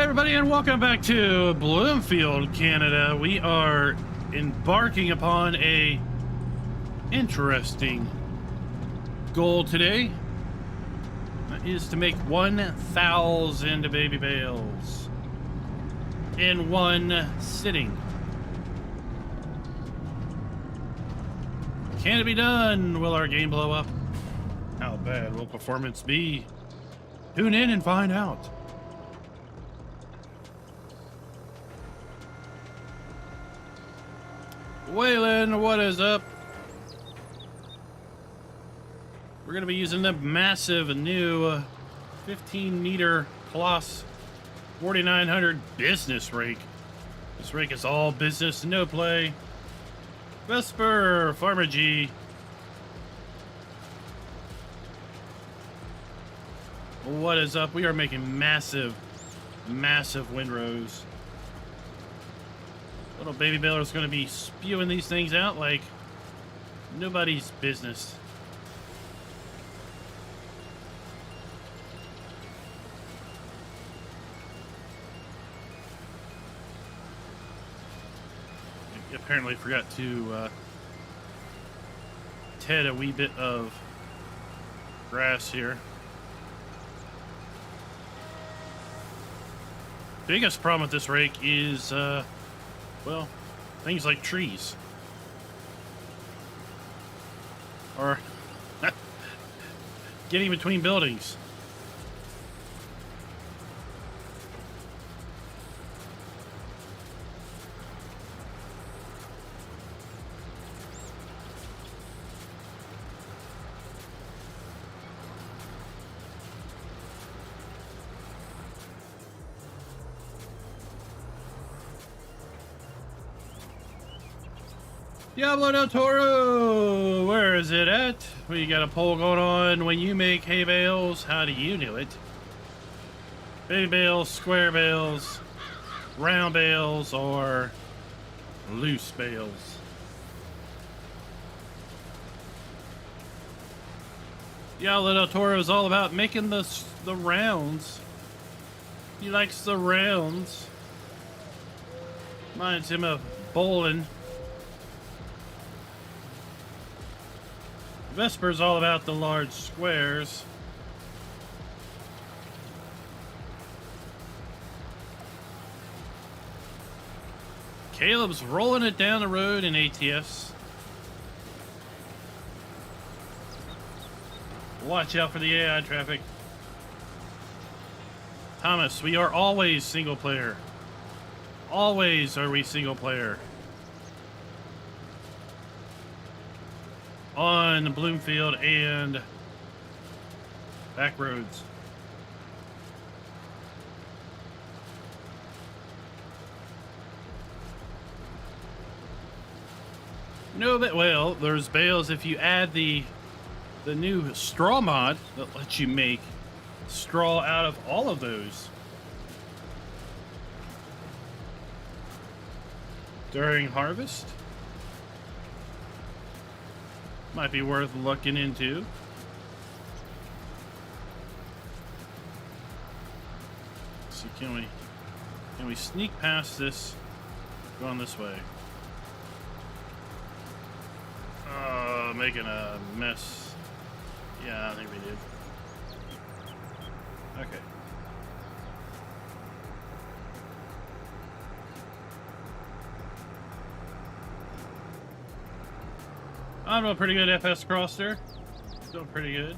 Everybody, and welcome back to Bloomfield, Canada. We are embarking upon a interesting goal today. That is to make 1,000 baby bales in one sitting. Can it be done? Will our game blow up? How bad will performance be? Tune in and find out. Waylon, what is up? We're going to be using the massive new 15-meter plus 4900 business rake. This rake is all business, no play. Vesper, Farmer G. What is up? We are making massive windrows. Little baby baler is going to be spewing these things out like nobody's business. I apparently forgot to ted a wee bit of grass here. Biggest problem with this rake is well, things like trees. Or getting between buildings. Diablo del Toro, where is it at? We got a poll going on. When you make hay bales, how do you do it? Baby bales, square bales, round bales, or loose bales? Diablo del Toro is all about making the rounds. He likes the rounds. Reminds him of bowling. Vesper's all about the large squares. Caleb's rolling it down the road in ATS. Watch out for the AI traffic. Thomas, we are always single player. Always are we single player. On Bloomfield and back roads. No, but well, there's bales if you add the new straw mod that lets you make straw out of all of those during harvest. Might be worth looking into. Let's see, can we sneak past this? Going this way. Making a mess. Yeah, I think we did. Okay. I'm doing pretty good FS cross there. Doing pretty good.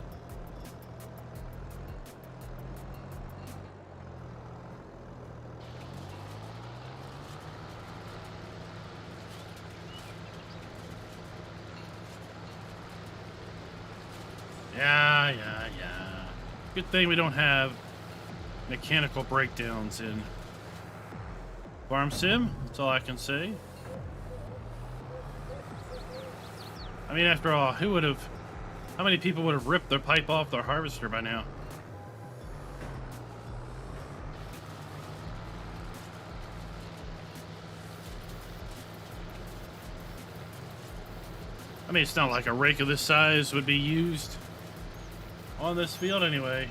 Yeah. Good thing we don't have mechanical breakdowns in Farm Sim. That's all I can say. I mean, after all, how many people would have ripped their pipe off their harvester by now? I mean, it's not like a rake of this size would be used on this field anyway.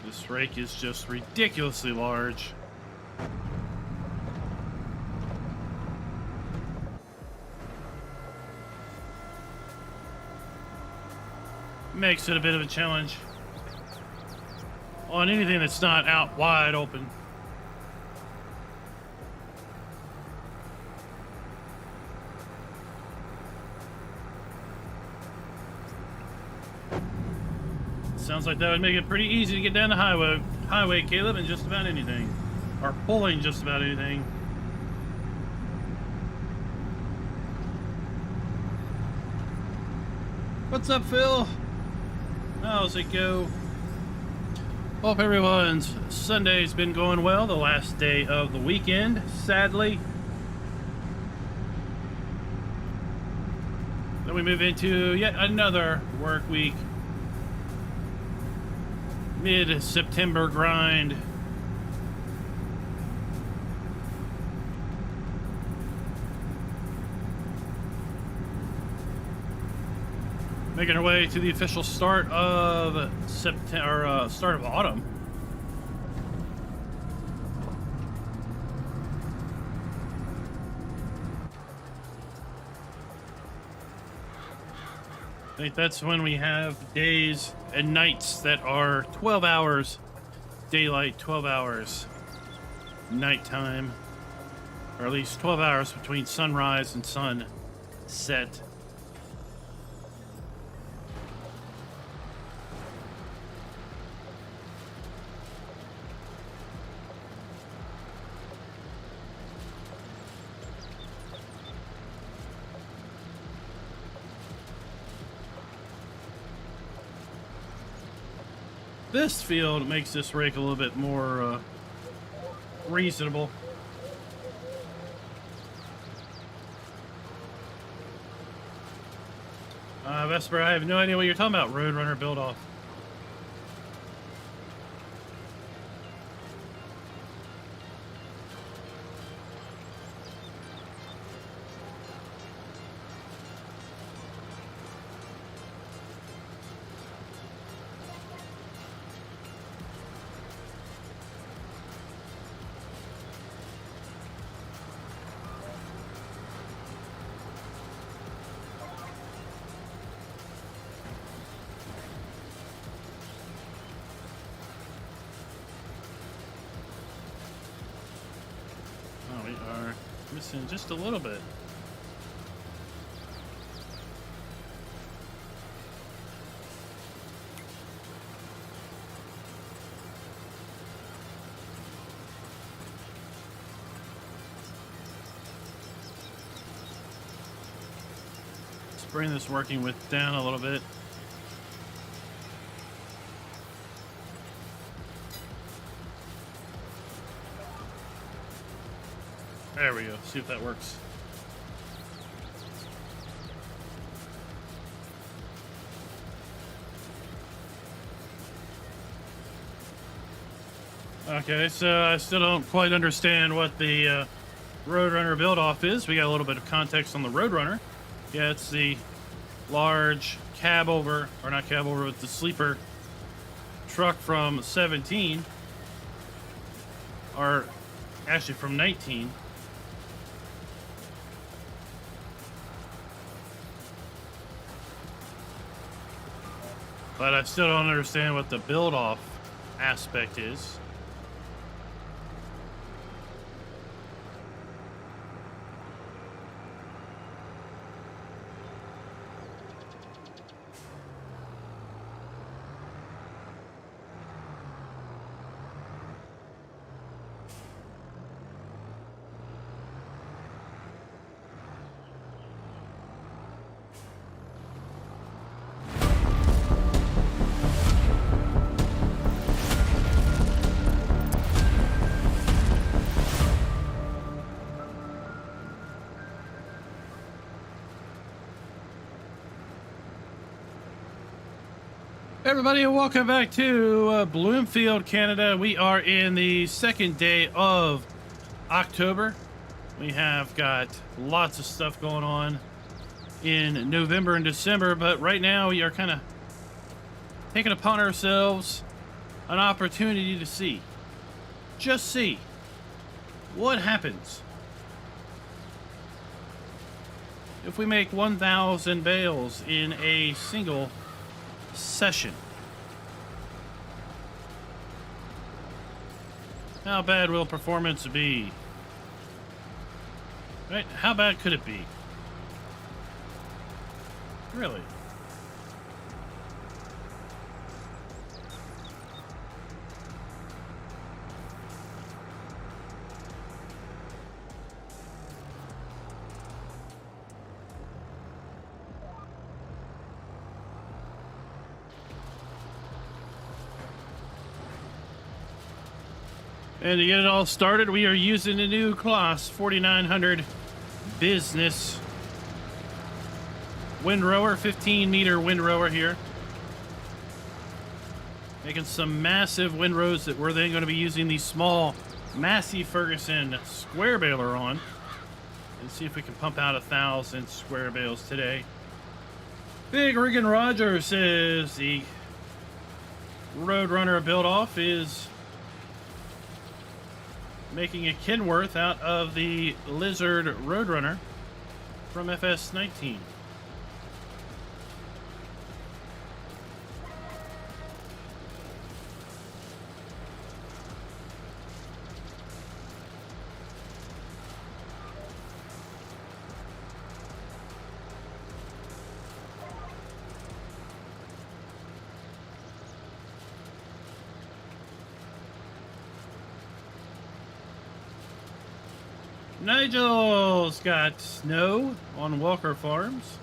This rake is just ridiculously large. Makes it a bit of a challenge on anything that's not out wide open. Sounds like that would make it pretty easy to get down the highway, Caleb, and just about anything. Or pulling just about anything. What's up, Phil? How's it go? Hope everyone's Sunday's been going well, the last day of the weekend, sadly. Then we move into yet another work week. Mid-September grind. Making our way to the official start of September, or start of autumn. I think that's when we have days and nights that are 12 hours daylight, 12 hours nighttime, or at least 12 hours between sunrise and sunset. This field makes this rake a little bit more reasonable. Vesper, I have no idea what you're talking about. Roadrunner build off. Missing just a little bit. Let's bring this working width down a little bit. There we go. See if that works. Okay, so I still don't quite understand what the Roadrunner build-off is. We got a little bit of context on the Roadrunner. Yeah, it's the large cab over, or not cab over, but the sleeper truck from 17. Or actually from 19. But I still don't understand what the build-off aspect is. Everybody, and welcome back to Bloomfield, Canada. We are in the second day of October. We have got lots of stuff going on in November and December, but right now we are kind of taking upon ourselves an opportunity to see. Just see what happens if we make 1,000 bales in a single session. How bad will performance be? Right? How bad could it be? Really? And to get it all started, we are using a new class 4900 business windrower, 15-meter windrower here. Making some massive windrows that we're then going to be using the small Massey Ferguson square baler on. And see if we can pump out 1,000 square bales today. Big Riggin Roger says the Roadrunner build-off is making a Kenworth out of the Lizard Roadrunner from FS19. Nigel's got snow on Walker Farms.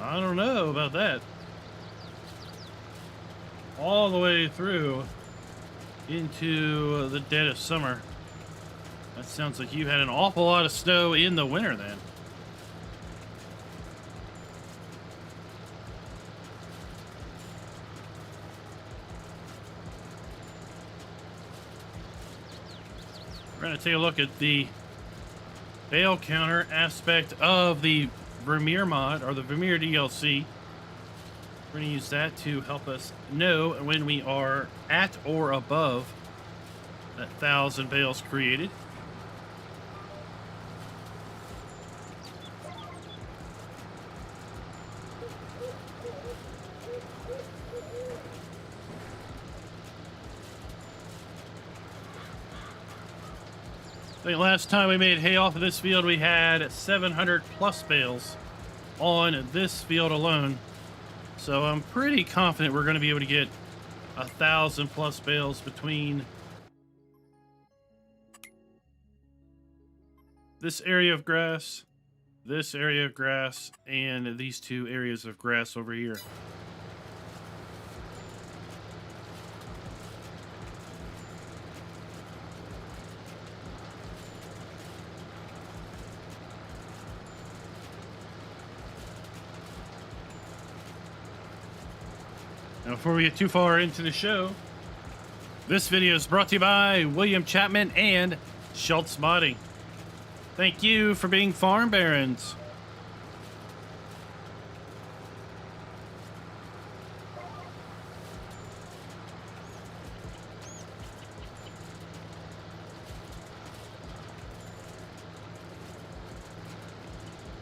I don't know about that. All the way through into the dead of summer. That sounds like you had an awful lot of snow in the winter then. We're going to take a look at the bale counter aspect of the Vermeer mod, or the Vermeer DLC. We're going to use that to help us know when we are at or above that 1,000 bales created. I think last time we made hay off of this field, we had 700 plus bales on this field alone. So I'm pretty confident we're going to be able to get 1,000 plus bales between this area of grass, this area of grass, and these two areas of grass over here. Now, before we get too far into the show, this video is brought to you by William Chapman and Schultz Modding. Thank you for being farm barons.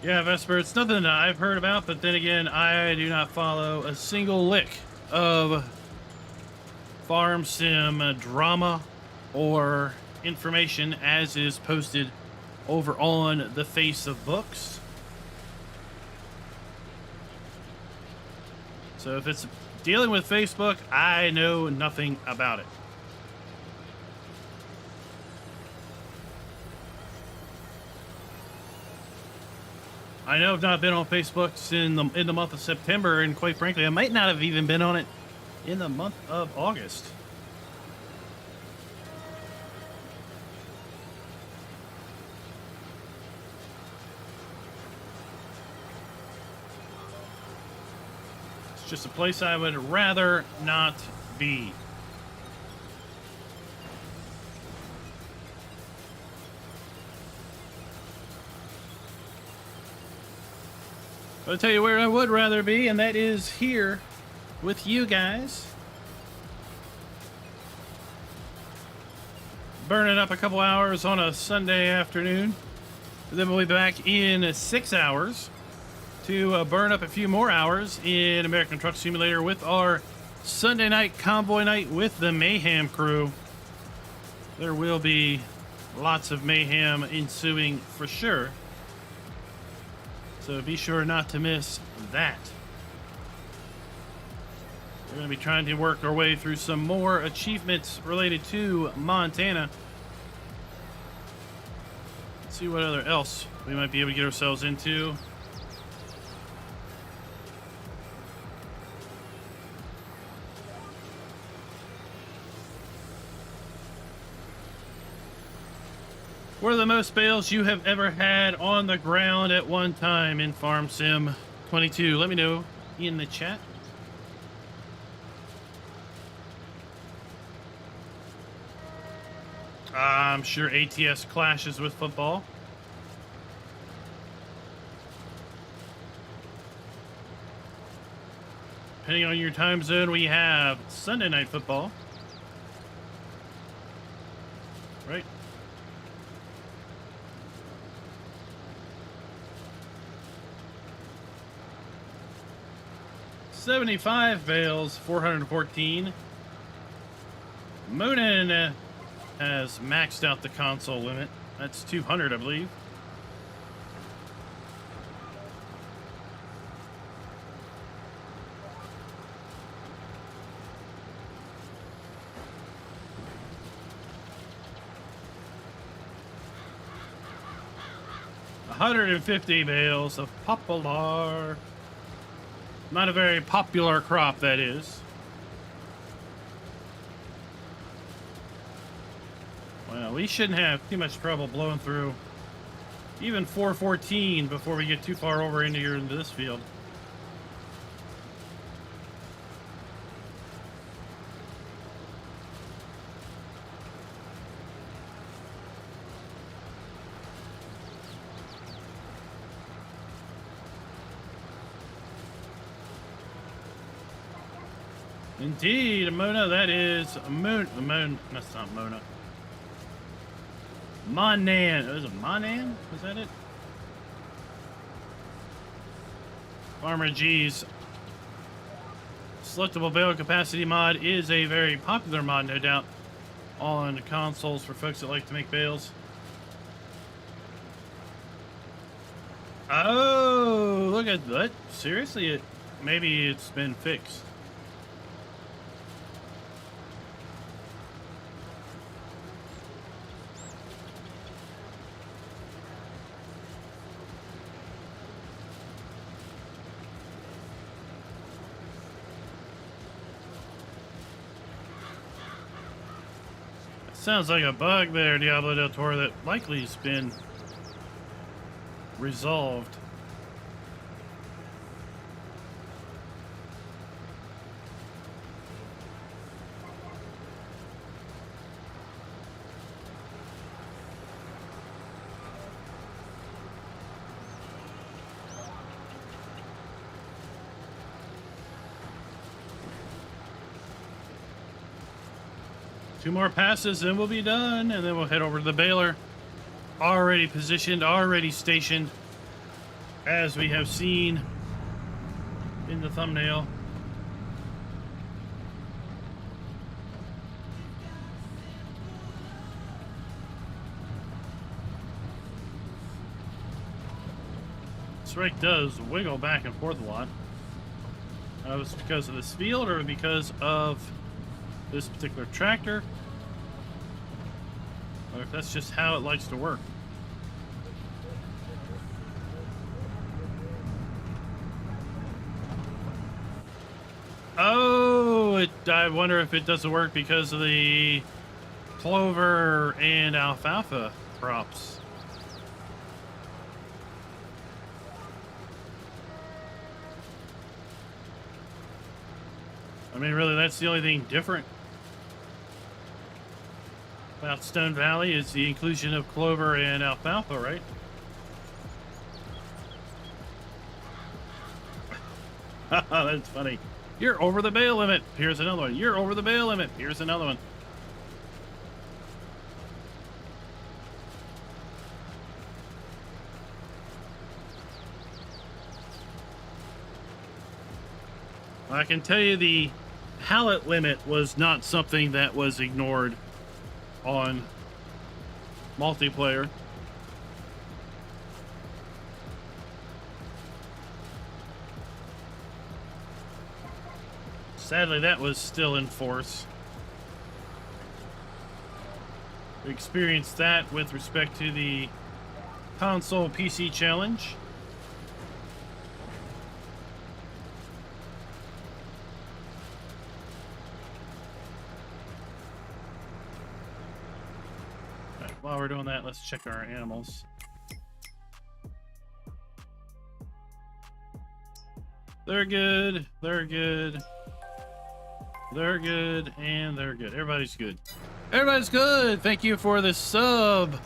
Yeah, Vesper, it's nothing that I've heard about, but then again, I do not follow a single lick of farm sim drama or information as is posted over on the face of books. So if it's dealing with Facebook, I know nothing about it. I know I've not been on Facebook in the month of September, and quite frankly, I might not have even been on it in the month of August. It's just a place I would rather not be. I'll tell you where I would rather be, and that is here with you guys burning up a couple hours on a Sunday afternoon. Then we'll be back in 6 hours to burn up a few more hours in American Truck Simulator with our Sunday night convoy night with the Mayhem crew. There will be lots of mayhem ensuing for sure, so be sure not to miss that. We're going to be trying to work our way through some more achievements related to Montana. Let's see what other else we might be able to get ourselves into. What are the most bales you have ever had on the ground at one time in Farm Sim 22? Let me know in the chat. I'm sure ATS clashes with football. Depending on your time zone, we have Sunday night football. Right? $75 bales, 414. Moonin has maxed out the console limit. That's 200, I believe. $150 bales of popular. Not a very popular crop, that is. Well, we shouldn't have too much trouble blowing through even 414 before we get too far over into this field. Indeed, Mona, that is Moon. That's not Mona. Monan. Was it Monan? Was that it? Farmer G's selectable bale capacity mod is a very popular mod, no doubt, on consoles for folks that like to make bales. Oh, look at that. Seriously, maybe it's been fixed. Sounds like a bug there, Diablo del Toro, that likely has been resolved. Two more passes and we'll be done, and then we'll head over to the baler. Already positioned, already stationed, as we have seen in the thumbnail. This rake does wiggle back and forth a lot. Was it because of this field or because of this particular tractor, or if that's just how it likes to work. Oh, I wonder if it doesn't work because of the clover and alfalfa crops. I mean, really, that's the only thing different about Stone Valley is the inclusion of clover and alfalfa, right? That's funny. You're over the bale limit. Here's another one. You're over the bale limit. Here's another one. I can tell you the pallet limit was not something that was ignored on multiplayer. Sadly, that was still in force. We experienced that with respect to the console PC challenge. Right, while we're doing that, let's check our animals. They're good, they're good, they're good, and they're good. Everybody's good. Everybody's good. Thank you for the sub.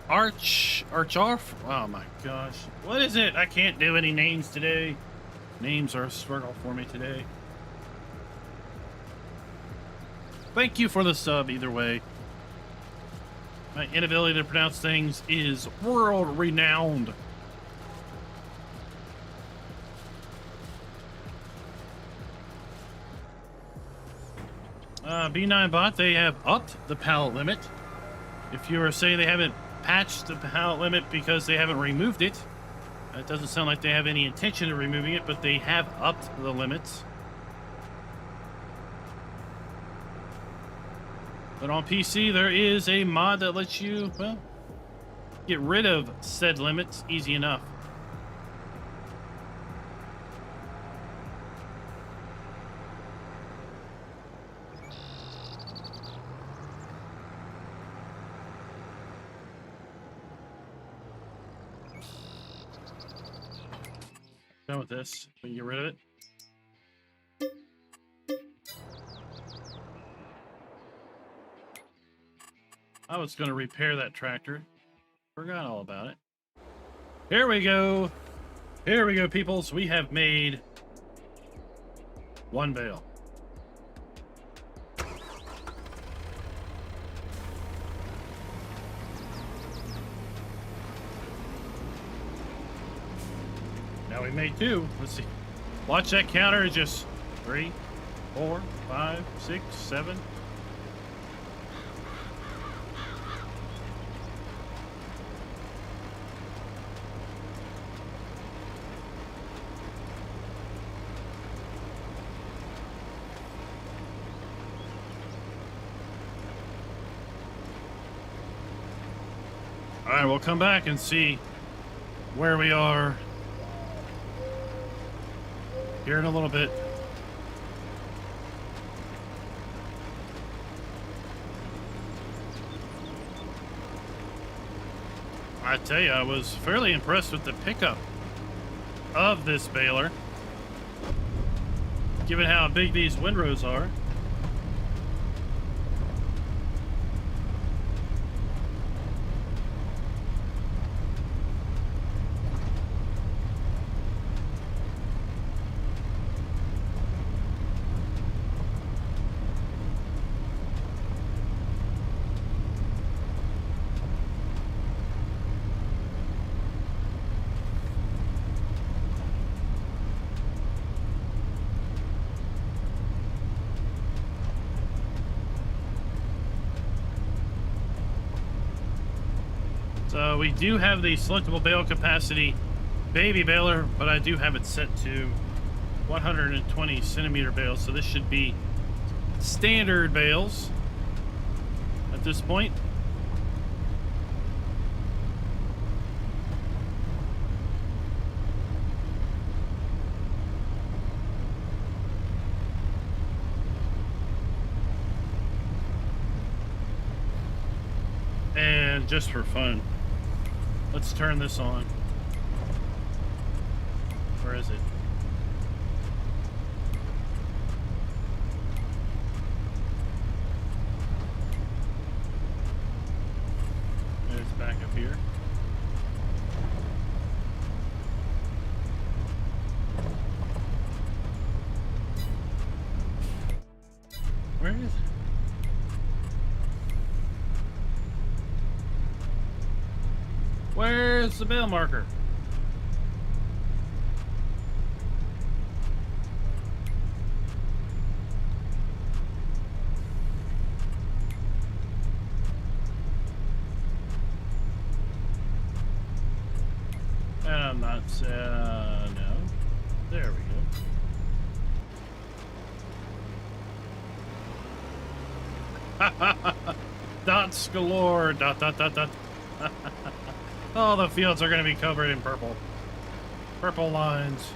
Archarf. Oh my gosh. What is it? I can't do any names today. Names are a struggle for me today. Thank you for the sub either way. My inability to pronounce things is world renowned. B9 bot, they have upped the pallet limit. If you were saying they haven't patched the pallet limit because they haven't removed it, it doesn't sound like they have any intention of removing it, but they have upped the limits. But on PC, there is a mod that lets you, well, get rid of said limits easy enough. Done with this. We can get rid of it. I was going to repair that tractor. Forgot all about it. Here we go. Here we go, peoples. We have made one bale. Now we made two. Let's see. Watch that counter. Just 3, 4, 5, 6, 7. All right, we'll come back and see where we are here in a little bit. I tell you, I was fairly impressed with the pickup of this baler, given how big these windrows are. So we do have the selectable bale capacity baby baler, but I do have it set to 120 centimeter bales. So this should be standard bales at this point. And just for fun, let's turn this on. Where is it? It's back up here. Where is it? Where's the bale marker? And I'm not, no. There we go. Dots galore, dot, dot, dot, dot. All the fields are going to be covered in purple. Purple lines.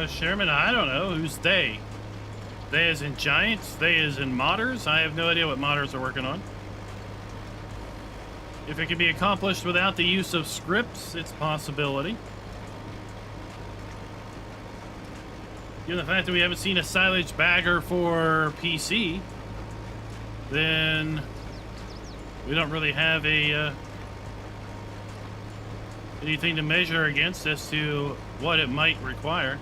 Sherman, I don't know. Who's they? They as in giants? They as in modders? I have no idea what modders are working on. If it can be accomplished without the use of scripts, it's a possibility. Given the fact that we haven't seen a silage bagger for PC, then we don't really have a anything to measure against as to what it might require.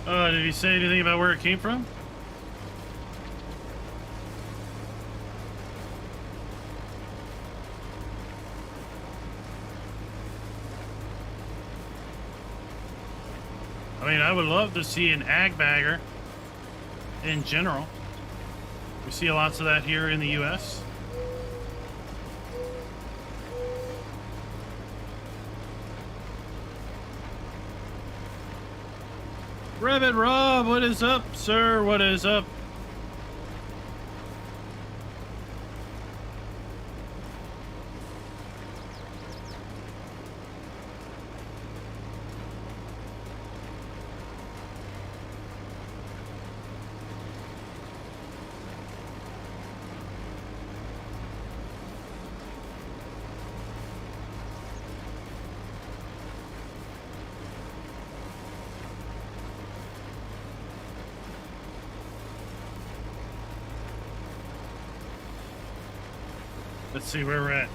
Did he say anything about where it came from? I mean, I would love to see an ag bagger in general. We see lots of that here in the U.S. Rabbit Rob, what is up, sir? What is up? Let's see where we're at.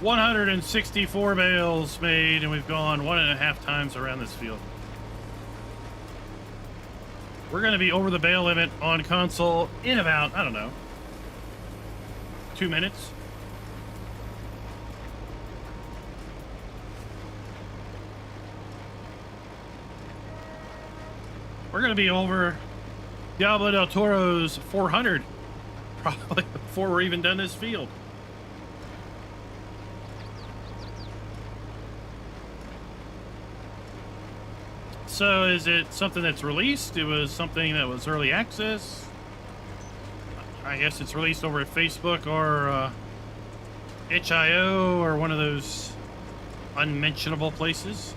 164 bales made, and we've gone 1.5 times around this field. We're going to be over the bale limit on console in about, I don't know, 2 minutes. We're going to be over Diablo del Toro's 400 probably before we're even done this field. So is it something that's released? It was something that was early access. I guess it's released over at Facebook or itch.io or one of those unmentionable places.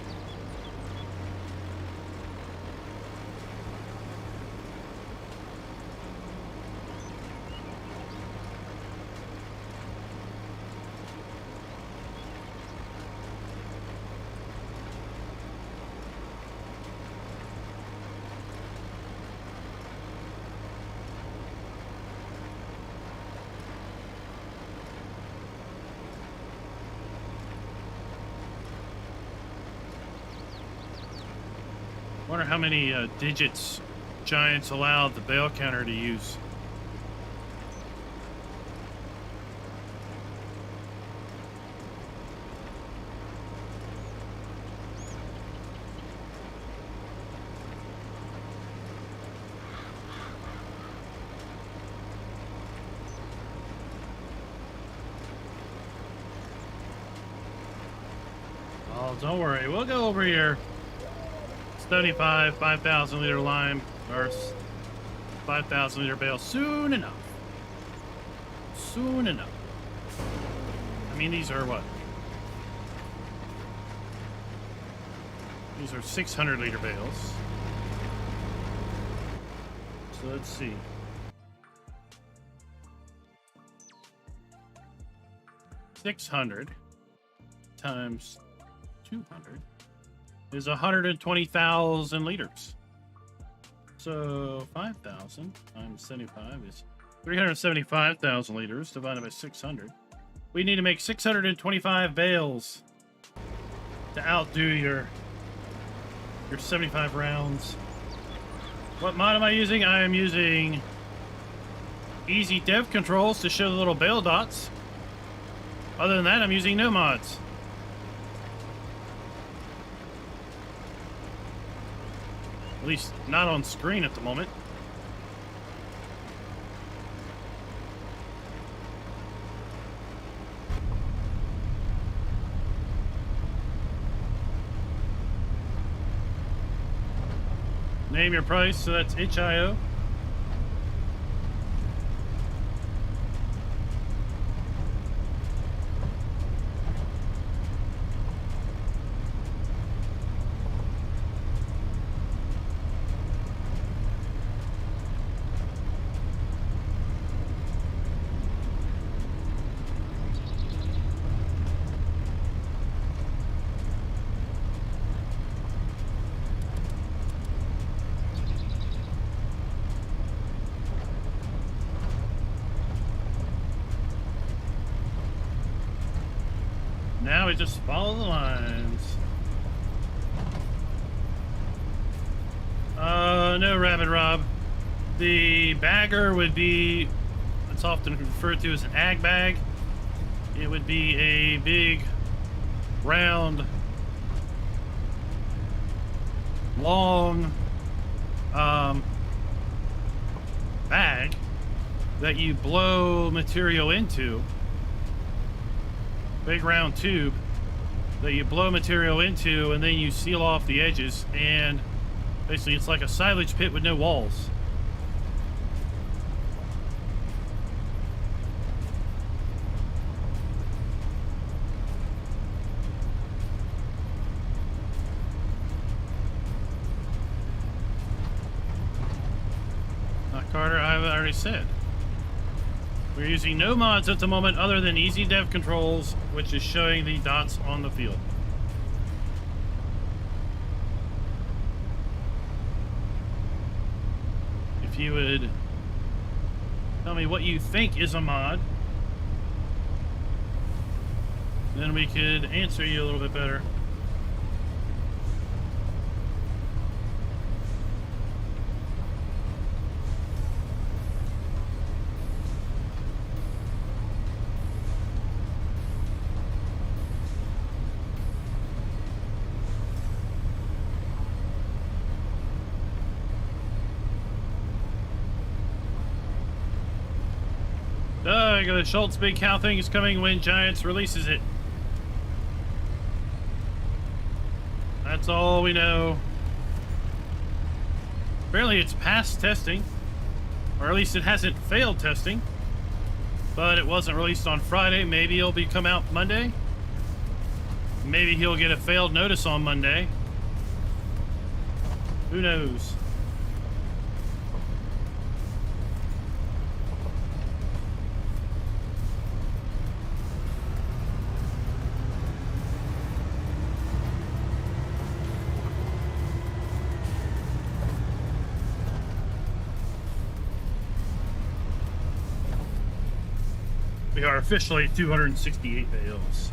Wonder how many digits Giants allowed the bale counter to use. Oh, don't worry, we'll go over here. 75, 5,000 liter lime, or 5,000 liter bale soon enough. Soon enough. I mean, these are what? These are 600 liter bales. So let's see. $600 times 200 is 120,000 liters. So 5,000 times 75 is 375,000 liters divided by 600. We need to make 625 bales to outdo your 75 rounds. What mod am I using? I am using easy dev controls to show the little bale dots. Other than that, I'm using no mods. At least not on screen at the moment. Name your price, so that's HIO. Now we just follow the lines. No, Rabbit Rob. The bagger would be, it's often referred to as an ag bag. It would be a big, round, long bag that you blow material into. Big round tube that you blow material into, and then you seal off the edges, and basically it's like a silage pit with no walls. Not Carter, I've already said. We're using no mods at the moment other than easy dev controls, which is showing the dots on the field. If you would tell me what you think is a mod, then we could answer you a little bit better. The Schultz big cow thing is coming when Giants releases it. That's all we know. Apparently it's passed testing, or at least it hasn't failed testing, but it wasn't released on Friday. Maybe it'll come out Monday. Maybe he'll get a failed notice on Monday. Who knows? We are officially 268 bales.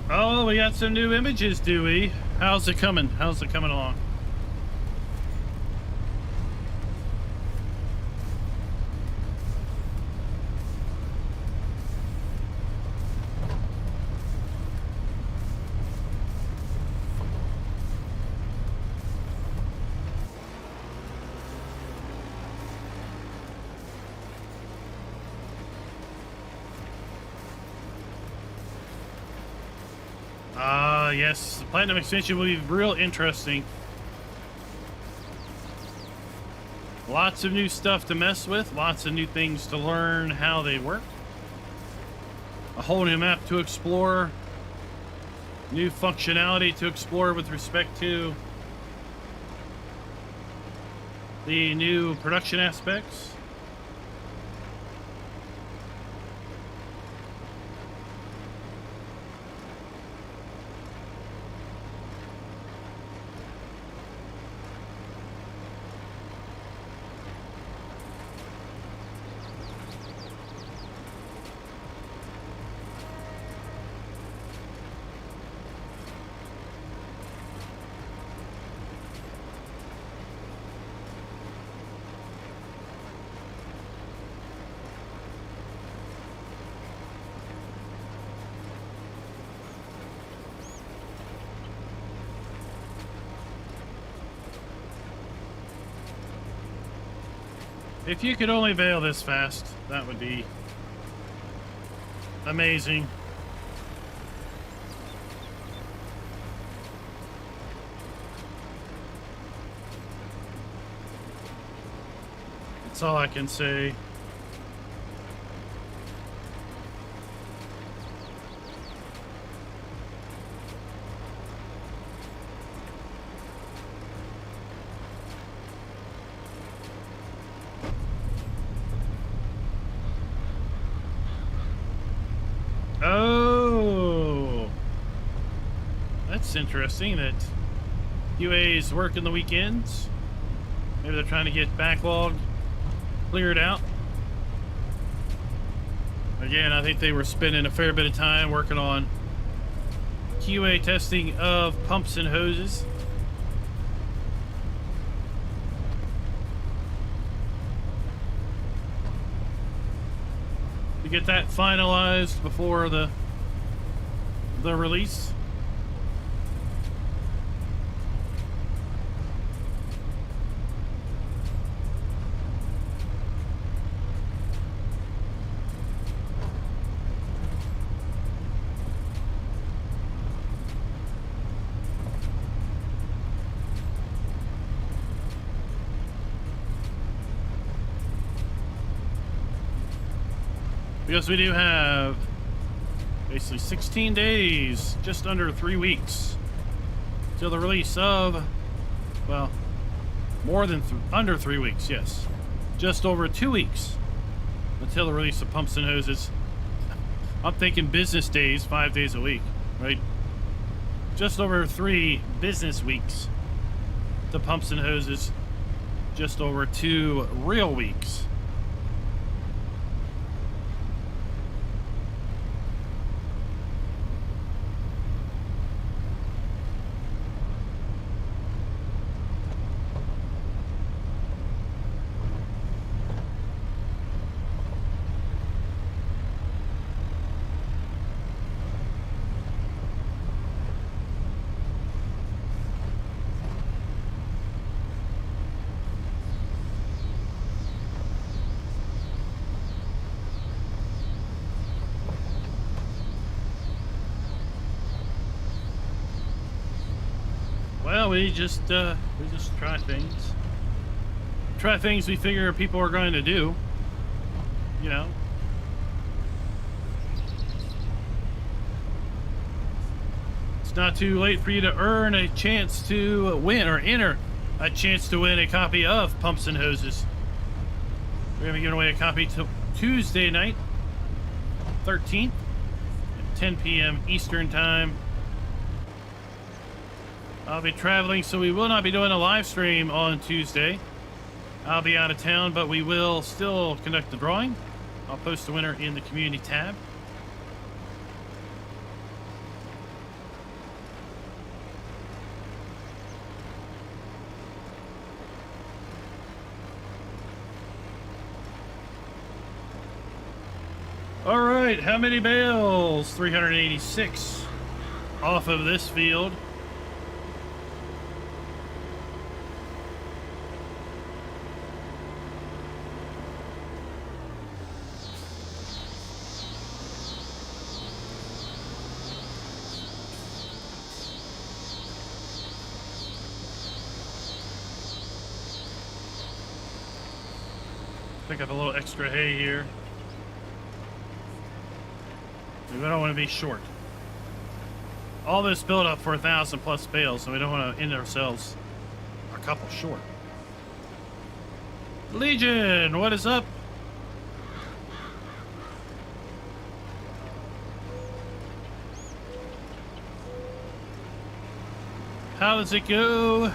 Oh, we got some new images, do we? How's it coming? How's it coming along? Yes, the Platinum extension will be real interesting. Lots of new stuff to mess with, lots of new things to learn how they work. A whole new map to explore, new functionality to explore with respect to the new production aspects. If you could only bale this fast, that would be amazing. That's all I can say. Oh, that's interesting that QA's working the weekends. Maybe they're trying to get backlog cleared out. Again, I think they were spending a fair bit of time working on QA testing of pumps and hoses. To get that finalized before the release. Because we do have basically 16 days, just under 3 weeks, till the release of, well, more than under 3 weeks, yes. Just over 2 weeks until the release of pumps and hoses. I'm thinking business days, 5 days a week, right? Just over 3 business weeks to pumps and hoses. Just over 2 real weeks. Well, we just try things. Try things we figure people are going to do. You know. It's not too late for you to earn a chance to win or enter a chance to win a copy of Pumps and Hoses. We're going to be giving away a copy till Tuesday night, 13th, at 10 p.m. Eastern Time. I'll be traveling, so we will not be doing a live stream on Tuesday. I'll be out of town, but we will still conduct the drawing. I'll post the winner in the community tab. All right, how many bales? 386 off of this field. pick up a little extra hay here. We don't want to be short. All this build up for 1,000 plus bales, so we don't want to end ourselves a couple short. Legion, what is up? How does it go?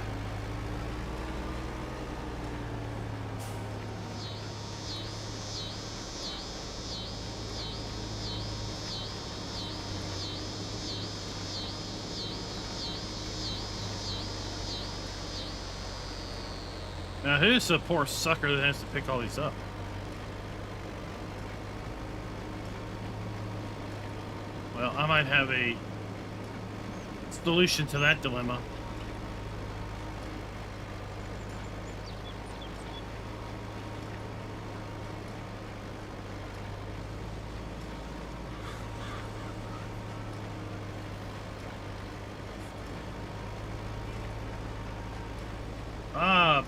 Now, who's the poor sucker that has to pick all these up? Well, I might have a solution to that dilemma.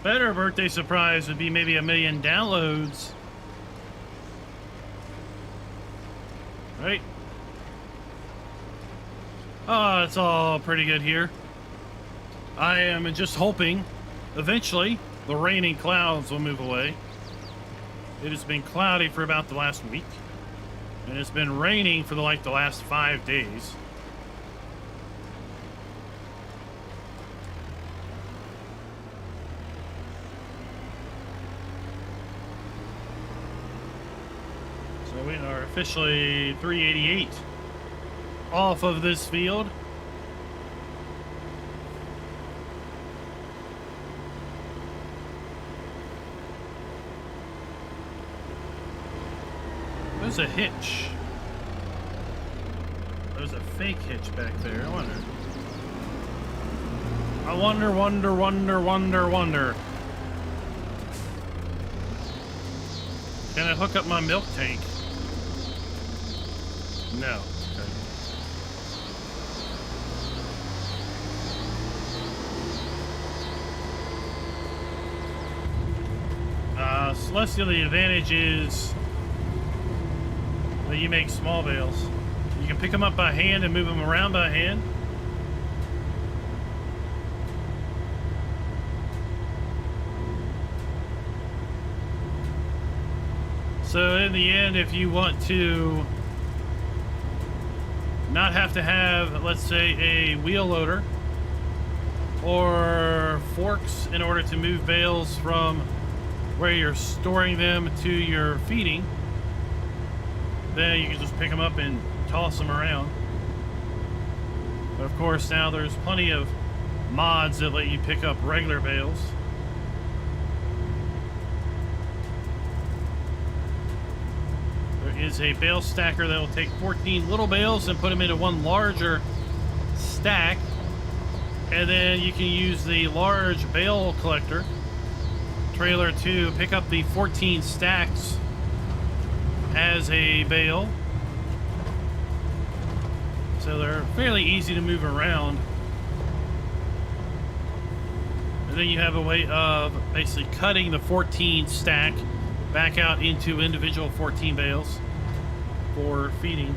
Better birthday surprise would be maybe 1 million downloads. Right? Oh, it's all pretty good here. I am just hoping eventually the raining clouds will move away. It has been cloudy for about the last week, and it's been raining for the last 5 days. So we are officially 388 off of this field. There's a hitch. There's a fake hitch back there. I wonder. Can I hook up my milk tank? No. Okay. Celestial, the advantage is that you make small bales. You can pick them up by hand and move them around by hand. So in the end, if you want to not have to have, let's say, a wheel loader or forks in order to move bales from where you're storing them to your feeding, then you can just pick them up and toss them around. But of course, now there's plenty of mods that let you pick up regular bales. There is a bale stacker that will take 14 little bales and put them into one larger stack. And then you can use the large bale collector trailer to pick up the 14 stacks as a bale. So they're fairly easy to move around. And then you have a way of basically cutting the 14 stack back out into individual 14 bales for feeding.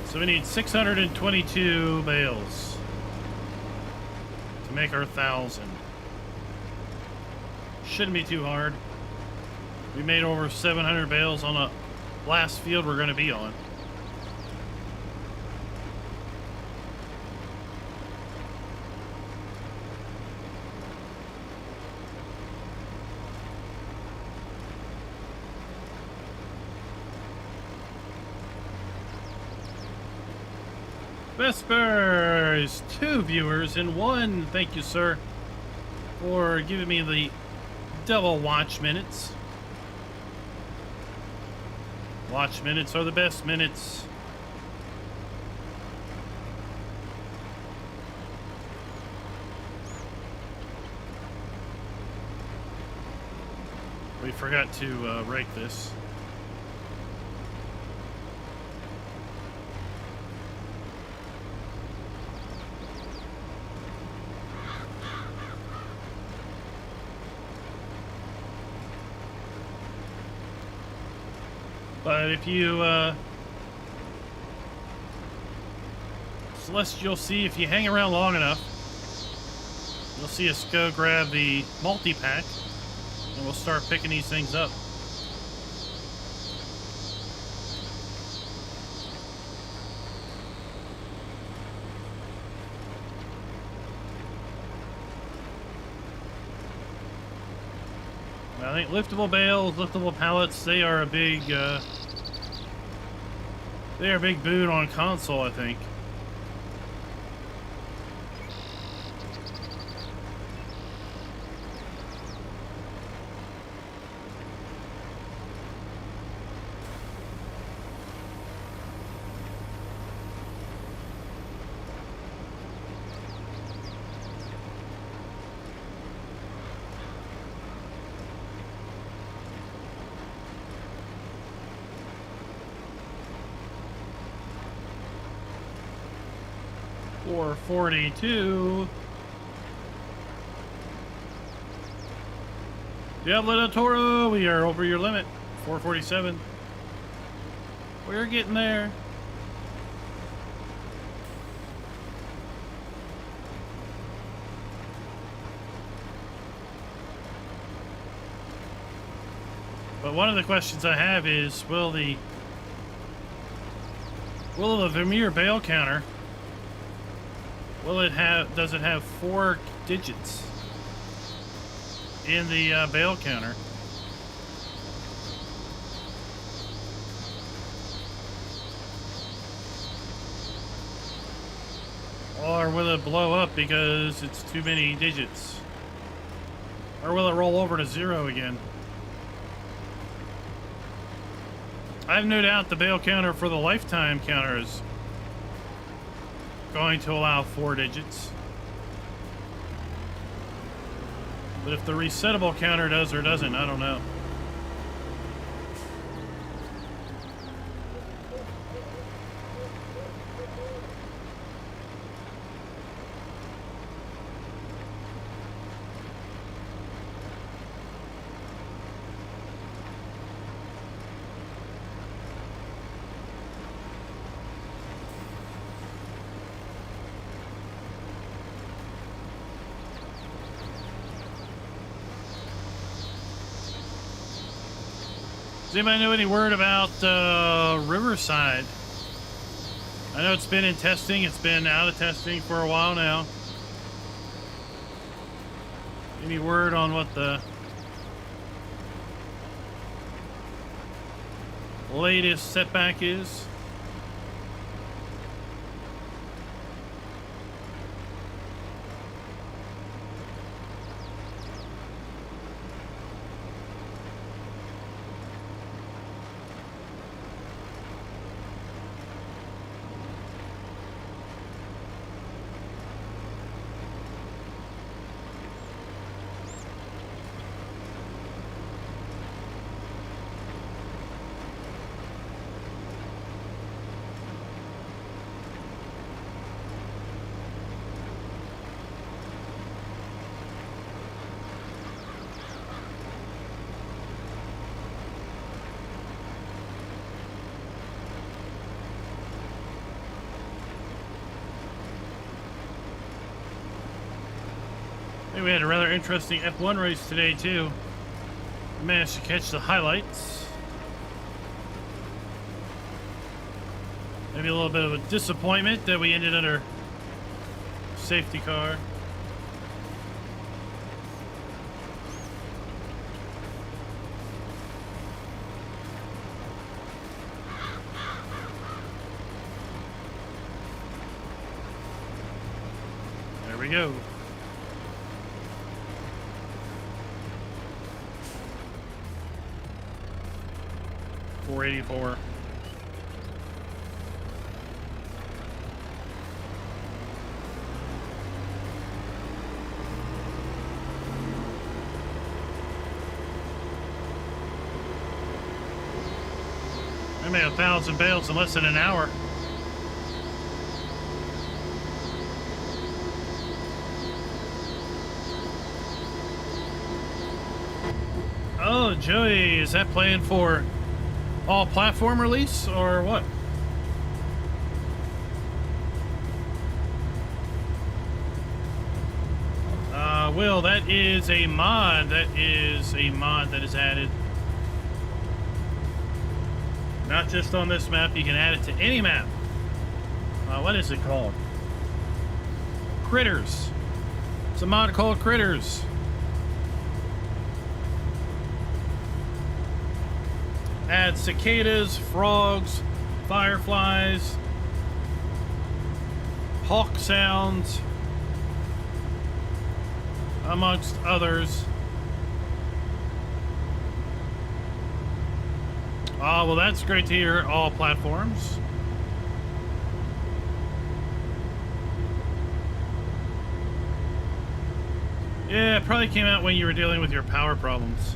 So we need 622 bales to make our 1,000. Shouldn't be too hard. We made over 700 bales on the last field we're going to be on. Vespers, 2 viewers and 1. Thank you, sir, for giving me the double watch minutes. Watch minutes are the best minutes. we forgot to rake this. But if you, Celeste, you'll see if you hang around long enough, you'll see us go grab the multi-pack, and we'll start picking these things up. I think liftable bales, liftable pallets, they are a big boon on console, I think. $442. Diablo del Toro, we are over your limit. 447. We're getting there. But one of the questions I have is, will the Vermeer Bale counter, does it have 4 digits in the Bale counter? Or will it blow up because it's too many digits? Or will it roll over to 0 again? I have no doubt the Bale counter for the lifetime counter is going to allow 4 digits. But if the resettable counter does or doesn't, I don't know. Does anybody know any word about Riverside? I know it's been in testing. It's been out of testing for a while now. Any word on what the latest setback is? We had a rather interesting F1 race today too. I managed to catch the highlights. Maybe a little bit of a disappointment that we ended under safety car. There we go. $484. made 1,000 bales in less than an hour. Oh, Joey, is that planned for all platform release or what? Will, that is a mod. That is a mod that is added. Not just on this map, you can add it to any map. What is it called? Critters. It's a mod called Critters. Add cicadas, frogs, fireflies, hawk sounds, amongst others. Oh, well, that's great to hear. All platforms. Yeah, it probably came out when you were dealing with your power problems.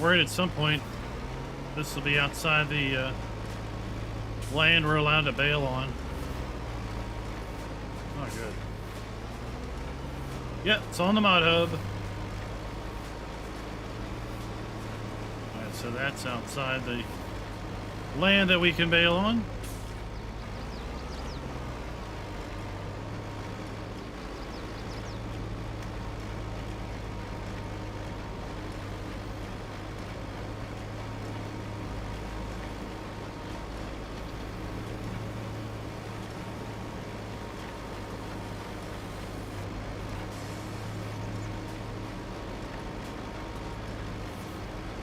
Worried at some point this will be outside the land we're allowed to bail on. Oh, good. Yeah, it's on the mod hub. Alright, so that's outside the land that we can bail on.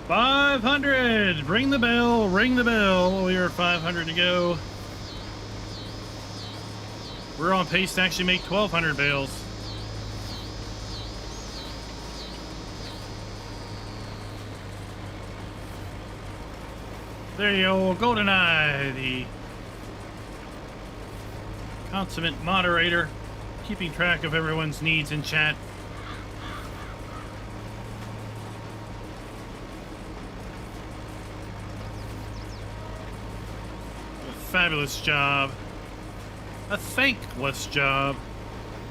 $500! Ring the bell, ring the bell. We are 500 to go. We're on pace to actually make 1,200 bales. There you go, GoldenEye, the consummate moderator, keeping track of everyone's needs in chat. Fabulous job. A thankless job.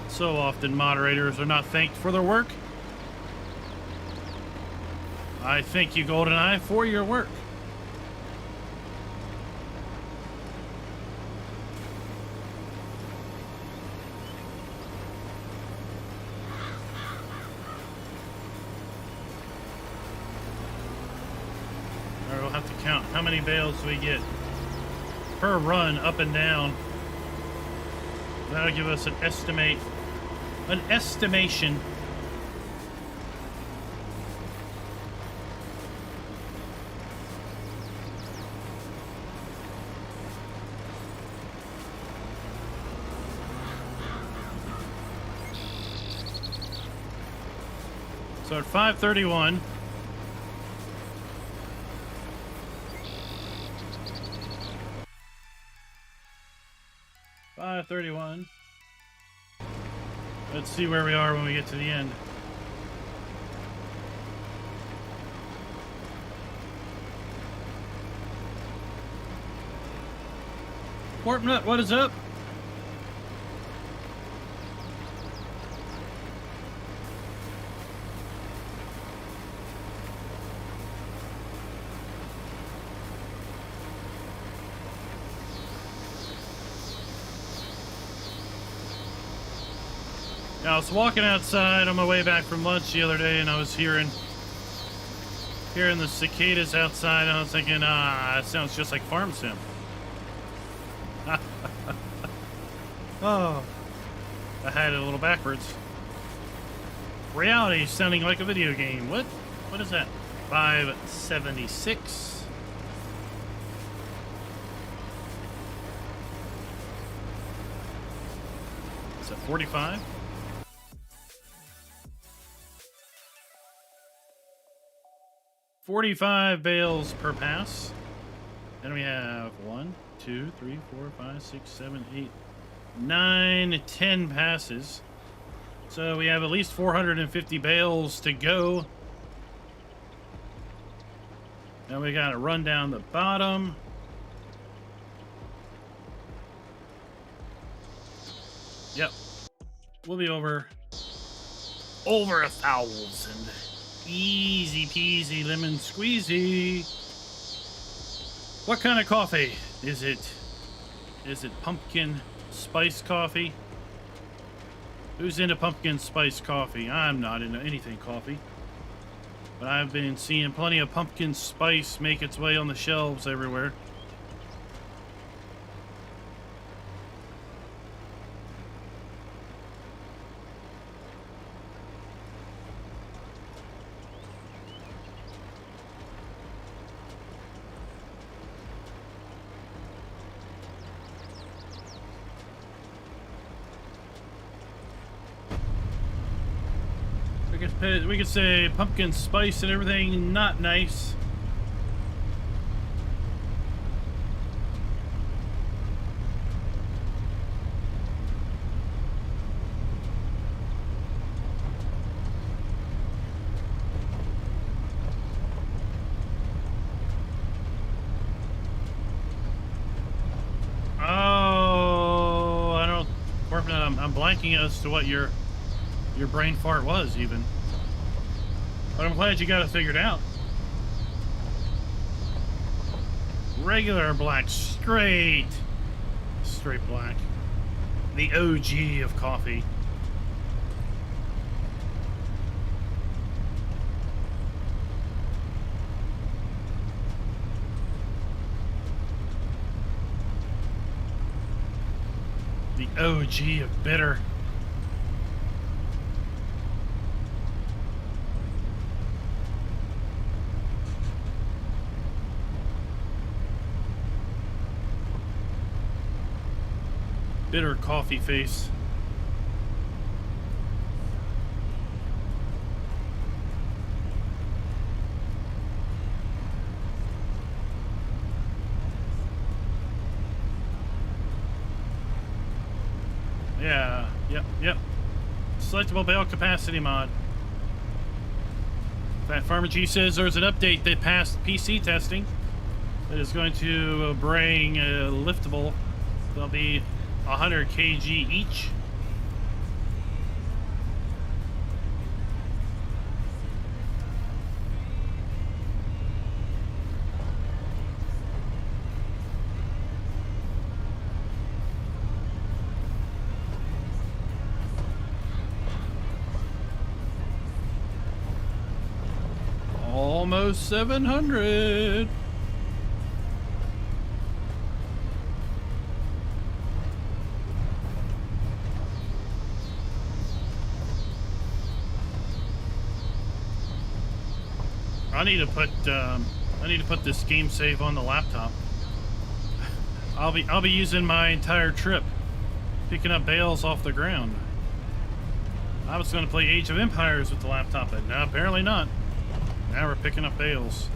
So often moderators are not thanked for their work. I thank you, GoldenEye, for your work. Alright, we'll have to count how many bales we get per run up and down. That'll give us an estimation. So at 5:31. Let's see where we are when we get to the end. Portnut, what is up? I was walking outside on my way back from lunch the other day, and I was hearing the cicadas outside, and I was thinking, it sounds just like Farm Sim. Oh. I had it a little backwards. Reality sounding like a video game. What? What is that? 576. Is that 45? $45 bales per pass. And we have 1, 2, 3, 4, 5, 6, 7, 8, 9, 10 passes. So we have at least 450 bales to go. Now we got to run down the bottom. Yep. We'll be over 1,000. Easy peasy lemon squeezy. What kind of coffee is it? Is it pumpkin spice coffee? Who's into pumpkin spice coffee? I'm not into anything coffee. But I've been seeing plenty of pumpkin spice make its way on the shelves everywhere. We could say pumpkin spice and everything, not nice. Oh, I don't. I'm blanking as to what your brain fart was even. But I'm glad you got it figured out. Regular black, straight black. The OG of coffee. The OG of bitter. Bitter coffee face. Yeah, yep. Selectable bale capacity mod. In fact, Farmer G says there's an update that passed PC testing that is going to bring a liftable. They'll be 100 kg each. Almost 700. I need to put this game save on the laptop. I'll be using my entire trip picking up bales off the ground. I was going to play Age of Empires with the laptop, but no, apparently not. Now we're picking up bales.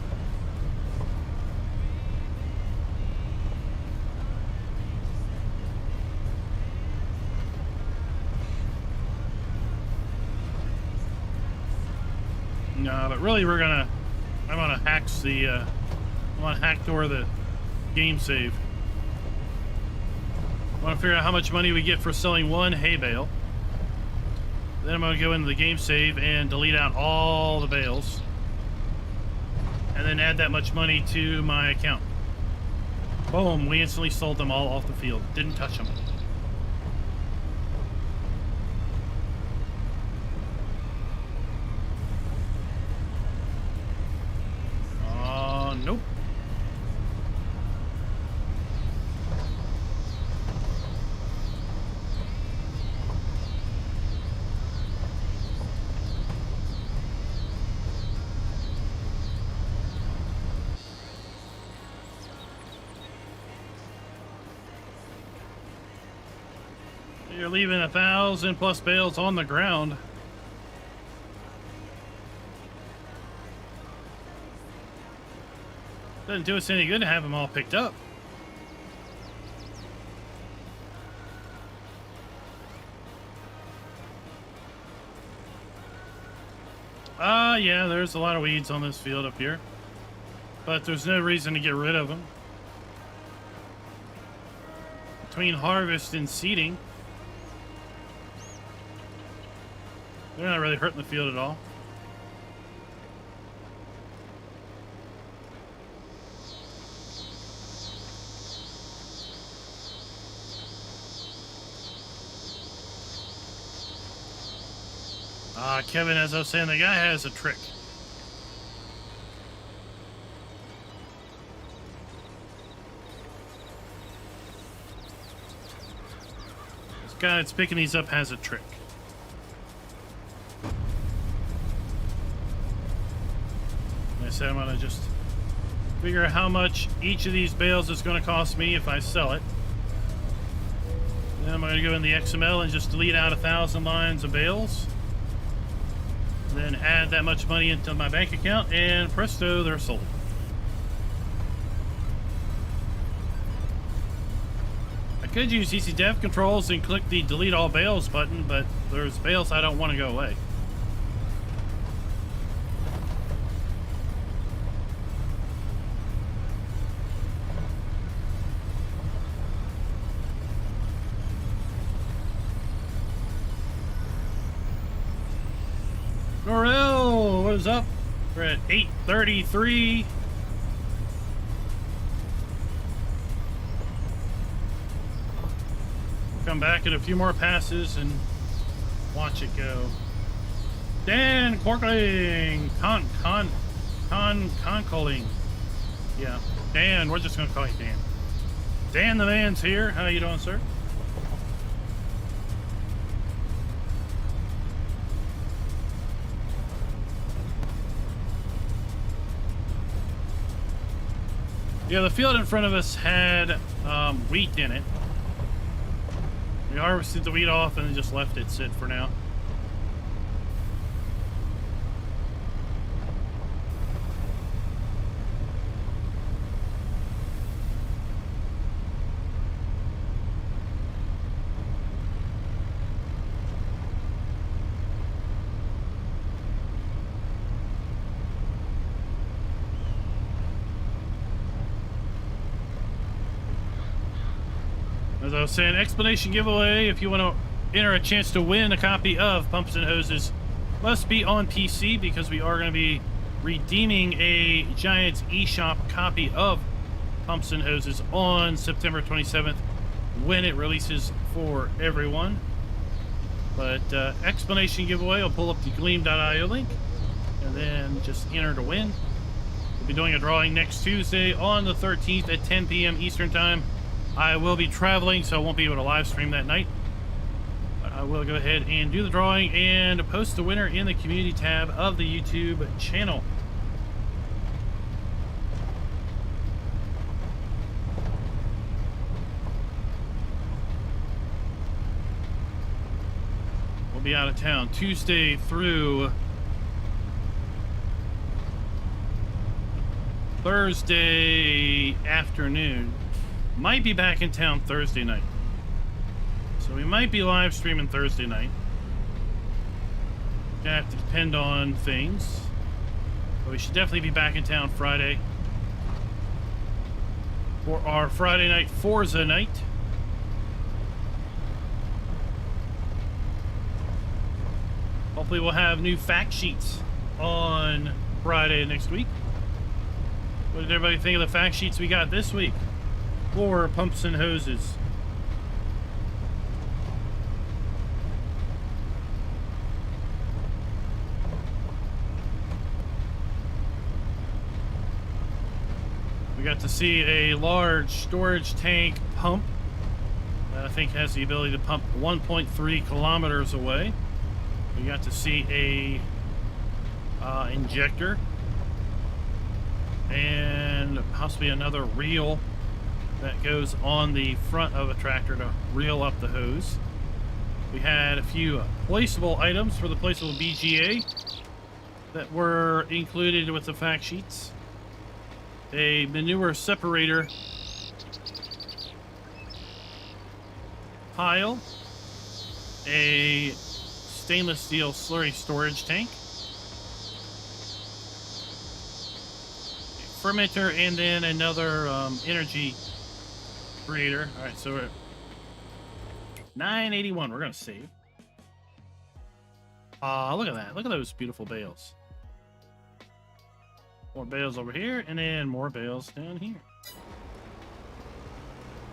No, but really I'm gonna hackdoor the game save. I want to figure out how much money we get for selling one hay bale. Then I'm gonna go into the game save and delete out all the bales. And then add that much money to my account. Boom, we instantly sold them all off the field. Didn't touch them. Nope. You're leaving 1,000 plus bales on the ground. Doesn't do us any good to have them all picked up. Yeah, there's a lot of weeds on this field up here. But there's no reason to get rid of them. Between harvest and seeding, they're not really hurting the field at all. Kevin, as I was saying, the guy has a trick. This guy that's picking these up has a trick. Like I said, I'm gonna just figure out how much each of these bales is gonna cost me if I sell it. Then I'm gonna go in the XML and just delete out 1,000 lines of bales. Then add that much money into my bank account, and presto, they're sold. I could use easy dev controls and click the delete all bales button, but there's bales I don't want to go away. Norel, what is up? We're at 8:33. Come back at a few more passes and watch it go. Dan Corkling, Concoling. Yeah, Dan, we're just gonna call you Dan. Dan the man's here. How you doing, sir? Yeah, the field in front of us had wheat in it. We harvested the wheat off and just left it sit for now. As I was saying, explanation giveaway. If you want to enter a chance to win a copy of Pumps and Hoses, must be on PC, because we are going to be redeeming a Giants eShop copy of Pumps and Hoses on September 27th when it releases for everyone. But explanation giveaway, I'll pull up the gleam.io link and then just enter to win. We'll be doing a drawing next Tuesday on the 13th at 10 p.m. Eastern Time. I will be traveling, so I won't be able to live stream that night. But I will go ahead and do the drawing and post the winner in the community tab of the YouTube channel. We'll be out of town Tuesday through Thursday afternoon. Might be back in town Thursday night. So we might be live streaming Thursday night. Gonna have to depend on things. But we should definitely be back in town Friday for our Friday night Forza night. Hopefully we'll have new fact sheets on Friday next week. What did everybody think of the fact sheets we got this week for Pumps and Hoses? We got to see a large storage tank pump that I think has the ability to pump 1.3 kilometers away. We got to see a injector and possibly another reel that goes on the front of a tractor to reel up the hose. We had a few placeable items for the placeable BGA that were included with the fact sheets. A manure separator pile, a stainless steel slurry storage tank, a fermenter, and then another energy creator. All right, so we're at 981. We're gonna save. Look at that. Look at those beautiful bales. More bales over here, and then more bales down here.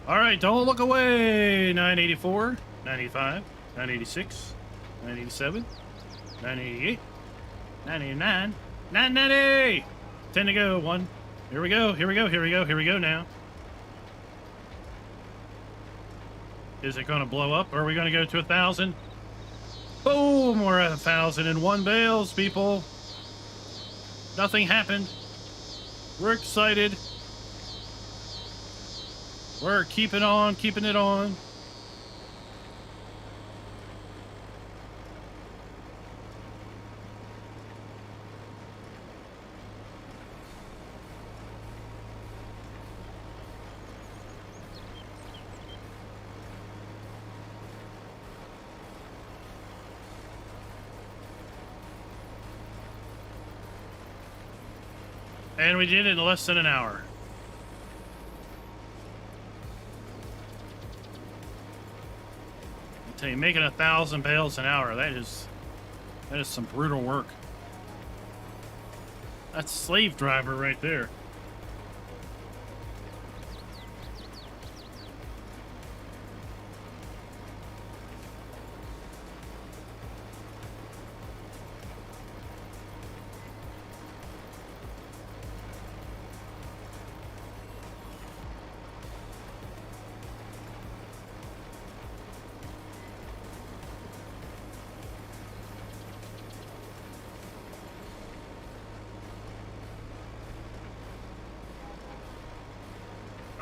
All right, don't look away. 984, 985, 986, 987, 988, 989, 990. 10 to go. One. Here we go. Here we go. Here we go. Here we go now. Is it going to blow up? Or are we going to go to 1,000? Boom! We're at 1,001 bales, people. Nothing happened. We're excited. We're keeping on, keeping it on. And we did it in less than an hour. I tell you, making 1,000 bales an hour, that is some brutal work. That's slave driver right there.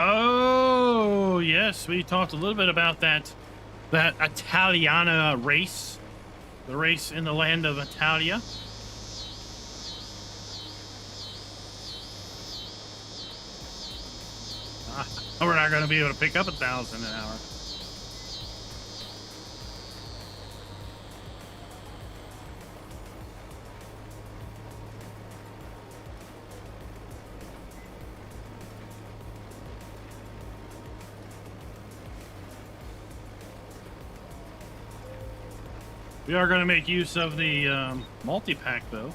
Oh, yes, we talked a little bit about that Italiana race, the race in the land of Italia. We're not going to be able to pick up 1,000 an hour. We are going to make use of the multi-pack, though.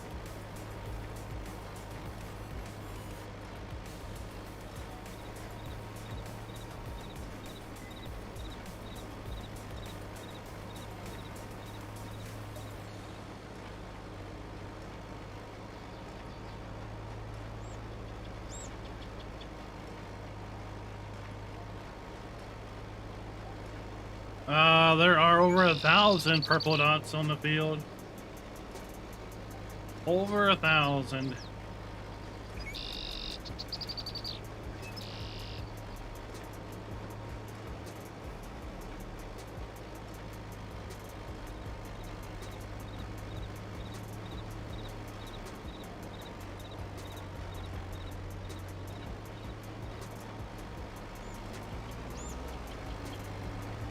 There are over 1,000 purple dots on the field. Over 1,000.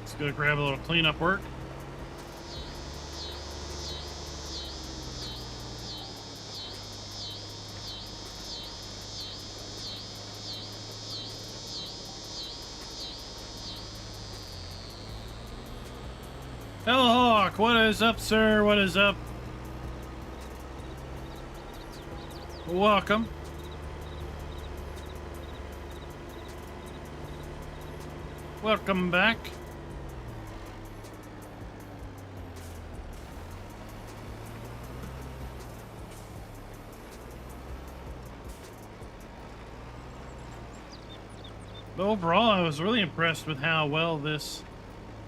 Let's go grab a little cleanup work. Hello, Hawk. What is up, sir? What is up? Welcome. Welcome back. But overall, I was really impressed with how well this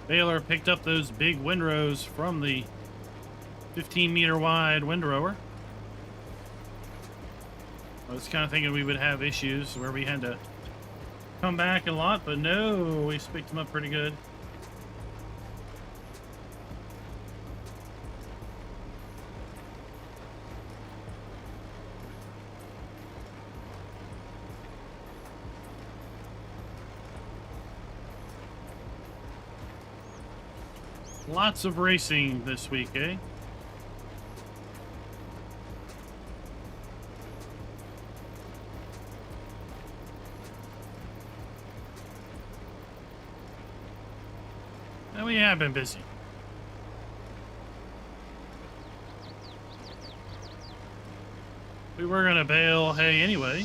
baler picked up those big windrows from the 15-meter wide windrower. I was kind of thinking we would have issues where we had to come back a lot, but no, we picked them up pretty good. Lots of racing this week, eh? And we have been busy. We were gonna bale hay anyway.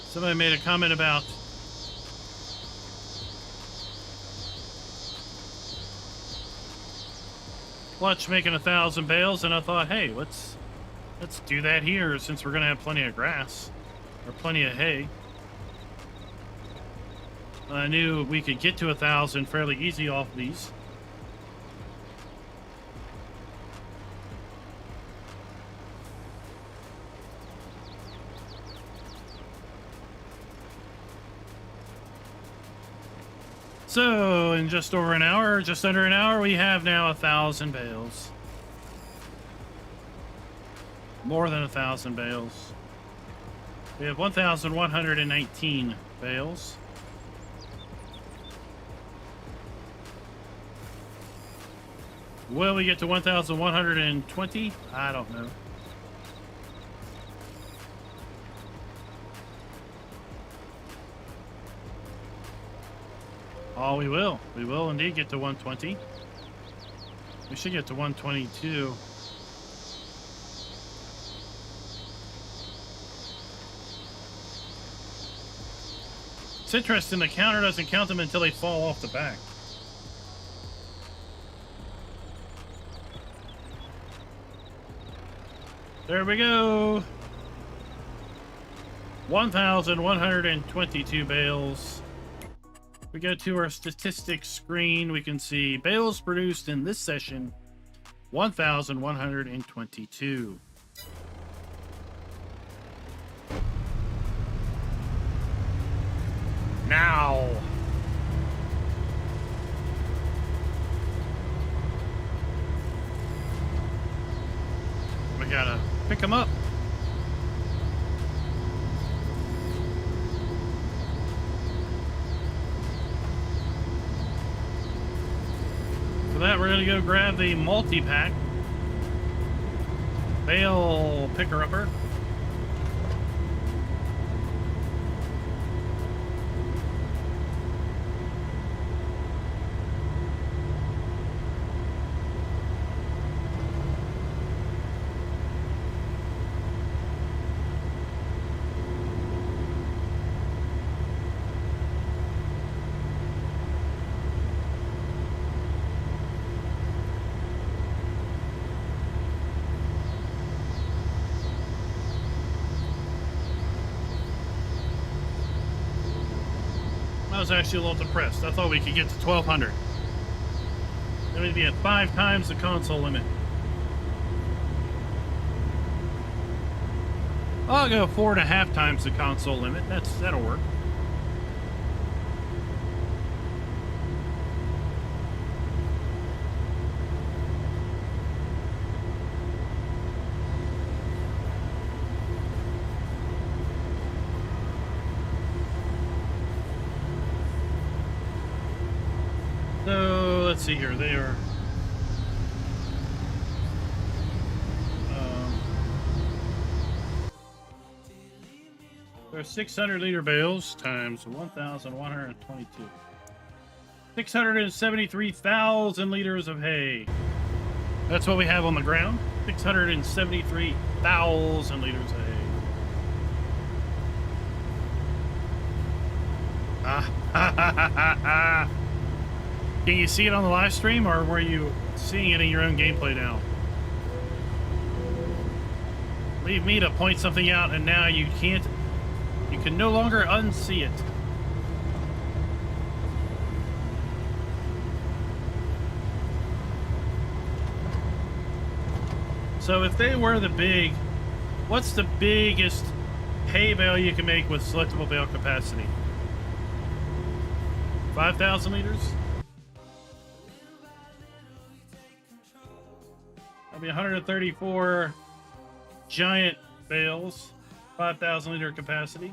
Somebody made a comment about Clutch making 1,000 bales, and I thought, hey, let's do that here since we're gonna have plenty of grass or plenty of hay. I knew we could get to 1,000 fairly easy off these. So, in just over an hour, just under an hour, we have now 1,000 bales. More than 1,000 bales. We have 1,119 bales. Will we get to 1,120? I don't know. Oh, we will. We will indeed get to 120. We should get to 122. It's interesting, the counter doesn't count them until they fall off the back. There we go. 1,122 bales. We go to our statistics screen. We can see bales produced in this session, 1,122. Now. We gotta pick them up. For that, we're gonna go grab the multi-pack bale picker-upper. I was actually a little depressed. I thought we could get to 1,200. Then we'd be at 5 times the console limit. I'll go 4.5 times the console limit. That'll work. So let's see here. They are they're 600 liter bales times 1,122. 673,000 liters of hay. That's what we have on the ground. 673,000 liters of hay. Can you see it on the live stream, or were you seeing it in your own gameplay now? Leave me to point something out, and now you can't. You can no longer unsee it. So if they were the big, what's the biggest hay bale you can make with selectable bale capacity? 5,000 liters? That'll be 134 giant bales, 5,000 liter capacity.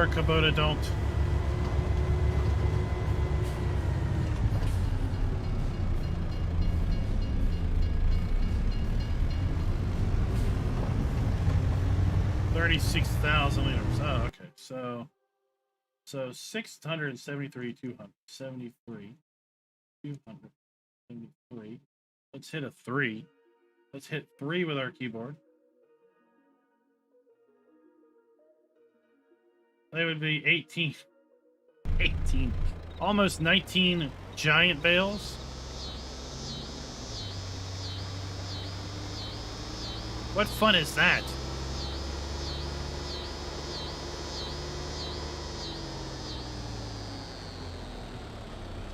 or Kubota don't. $36,000 liters. Oh, okay. So 673, 273, 273. Let's hit a 3. Let's hit 3 with our keyboard. That would be 18. 18. Almost 19 giant bales. What fun is that?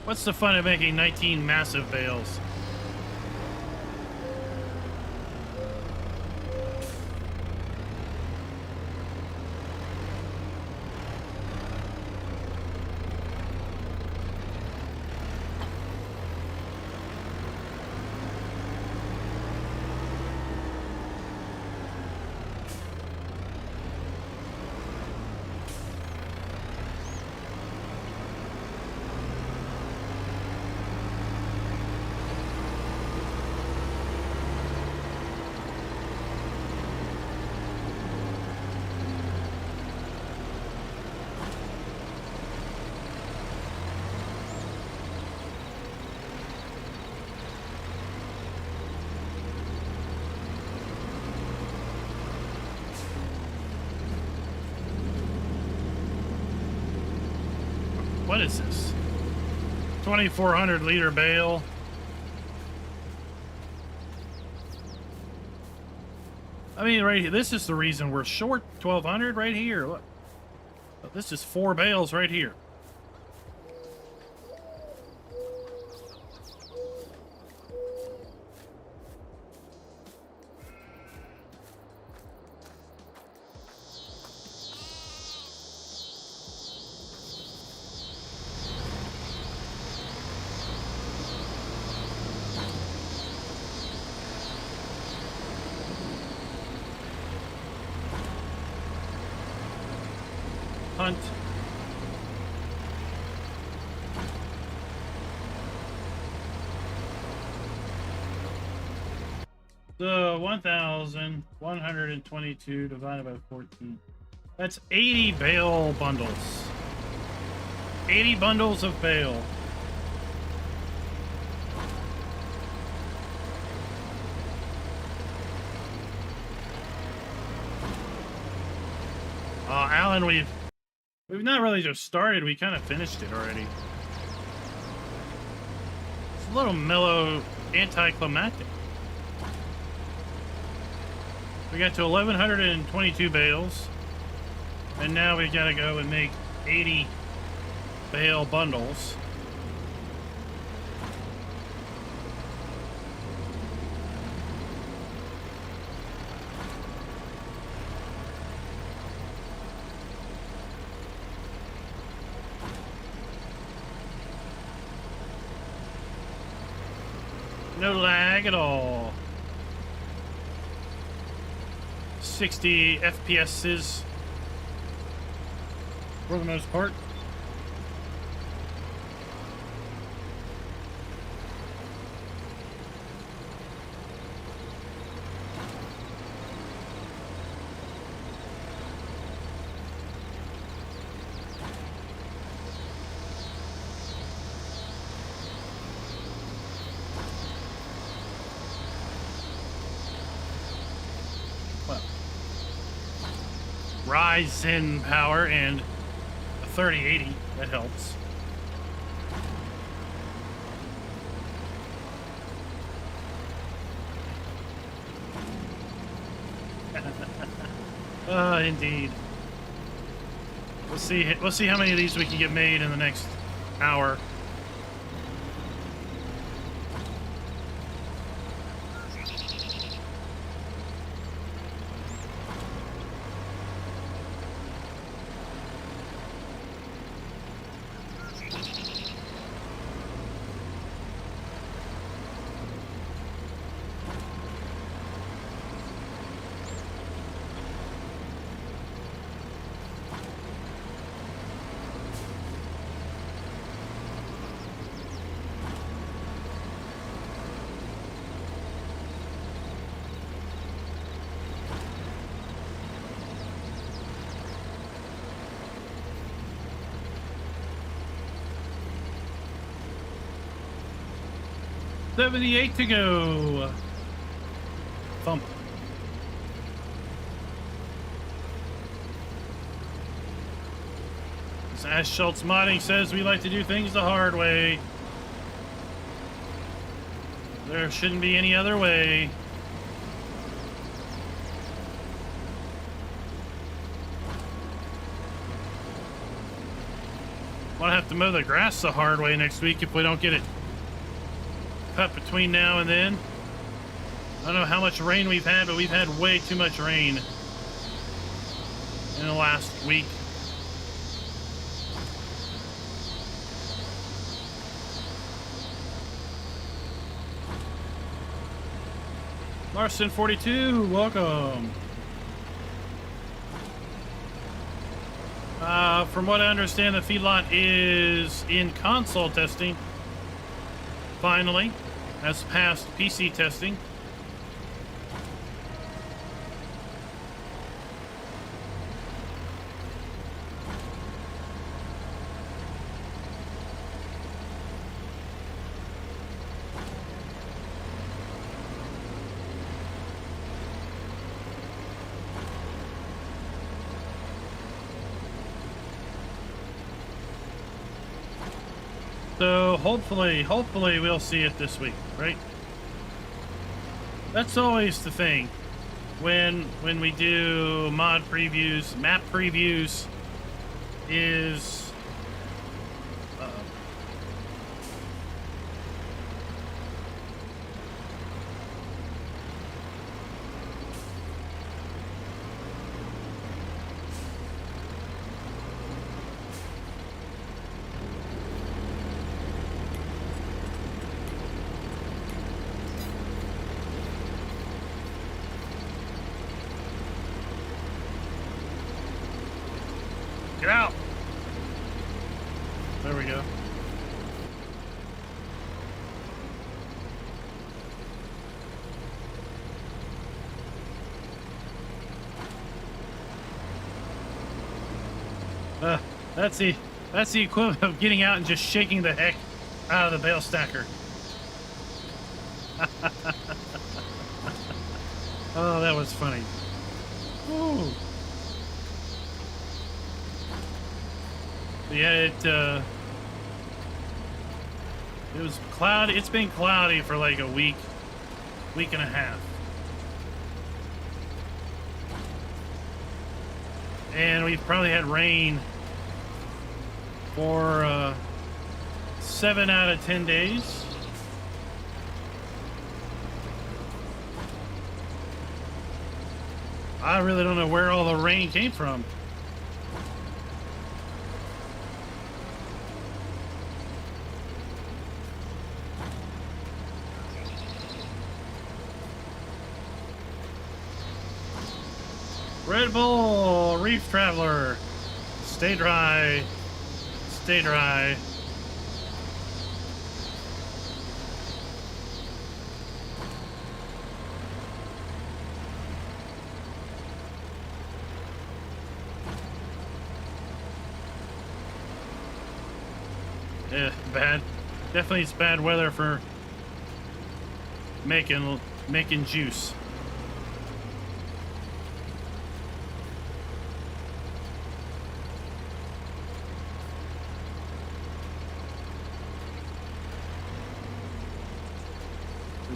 What's the fun of making 19 massive bales? What is this? 2,400 liter bale. I mean, right here, this is the reason we're short 1,200 right here. Look, this is 4 bales right here. Hunt. So 1,122 divided by 14. That's 80 bale bundles. 80 bundles of bale. Alan, we've not really just started, we kind of finished it already. It's a little mellow, anticlimactic. We got to 1,122 bales, and now we gotta go and make 80 bale bundles. No lag at all. 60 FPSs for the most part. Rise in power and a 3080, that helps. Indeed. We'll see how many of these we can get made in the next hour. 78 to go. Thump. As Schultz Modding says, we like to do things the hard way. There shouldn't be any other way. We'll have to mow the grass the hard way next week if we don't get it cut between now and then. I don't know how much rain we've had, but we've had way too much rain in the last week. Larson 42, welcome. From what I understand, the feedlot is in console testing. Finally, has passed PC testing. So hopefully we'll see it this week, right? That's always the thing. When we do mod previews, map previews, is get out. There we go. That's the equivalent of getting out and just shaking the heck out of the bale stacker. Oh, that was funny. Ooh. Yeah, it was cloudy. It's been cloudy for like a week and a half. And we've probably had rain for 7 out of 10 days. I really don't know where all the rain came from. Red Bull, Reef Traveler, stay dry, stay dry. Yeah, bad. Definitely it's bad weather for making juice.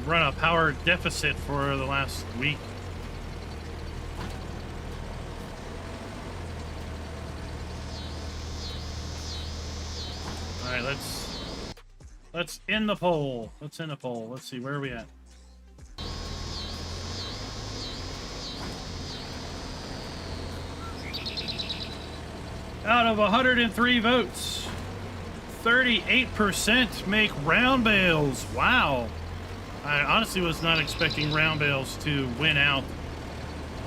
Run a power deficit for the last week. All right, let's end the poll. Let's end the poll. Let's see, where are we at? Out of 103 votes, 38% make round bales. Wow. I honestly was not expecting round bales to win out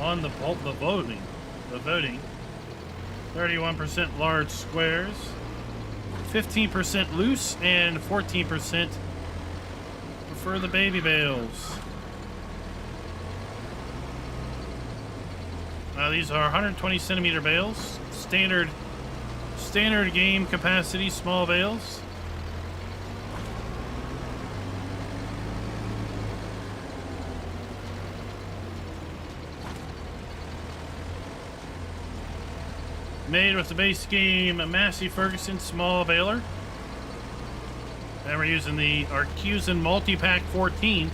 on the voting. 31% large squares, 15% loose, and 14% prefer the baby bales. These are 120 centimeter bales, standard game capacity, small bales. Made with the base game Massey Ferguson small baler. And we're using the Arcusin Multi-Pack 14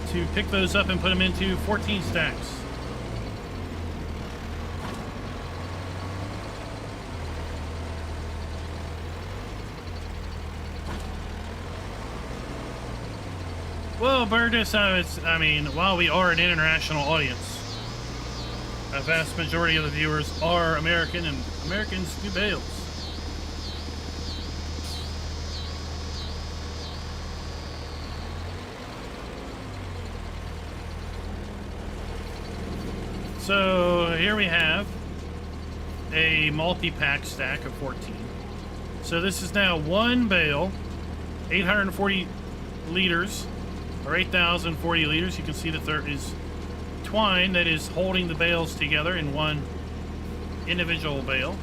to pick those up and put them into 14 stacks. Well, Burgess, I mean, while we are an international audience, a vast majority of the viewers are American, and Americans do bales. So here we have a multi-pack stack of 14. So this is now one bale, 840 liters, or 8,040 liters. You can see that there is twine that is holding the bales together in one individual bale.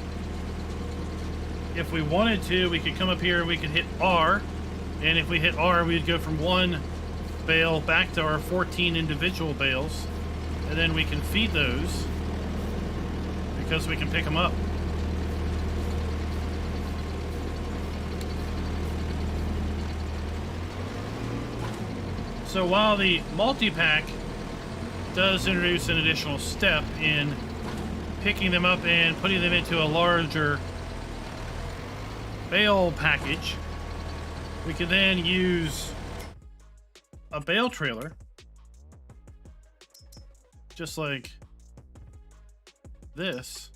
If we wanted to, we could come up here and we could hit R, and if we hit R, we'd go from one bale back to our 14 individual bales, and then we can feed those because we can pick them up. So while the multi-pack does introduce an additional step in picking them up and putting them into a larger bale package, we can then use a bale trailer, just like this,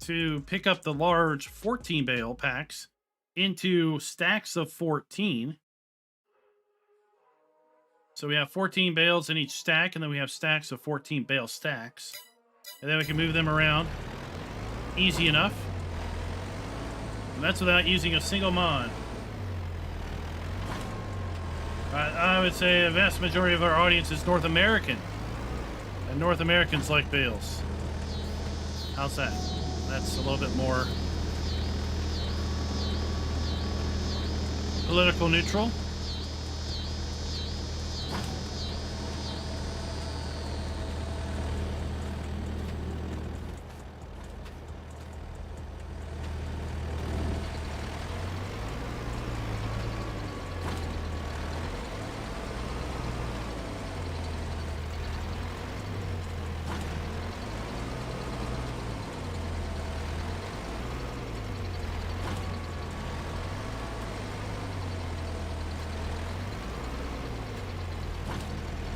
to pick up the large 14 bale packs into stacks of 14. So we have 14 bales in each stack, and then we have stacks of 14 bale stacks. And then we can move them around easy enough. And that's without using a single mod. I would say a vast majority of our audience is North American. And North Americans like bales. How's that? That's a little bit more political neutral.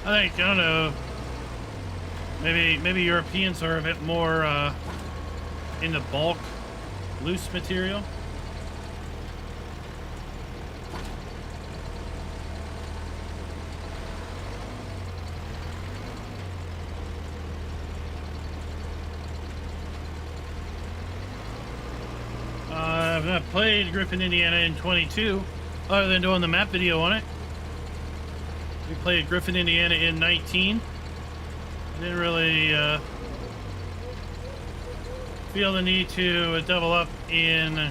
I think, I don't know, maybe Europeans are a bit more into bulk, loose material. I've not played Griffin, Indiana in 22, other than doing the map video on it. We played Griffin, Indiana in 19. I didn't really feel the need to double up in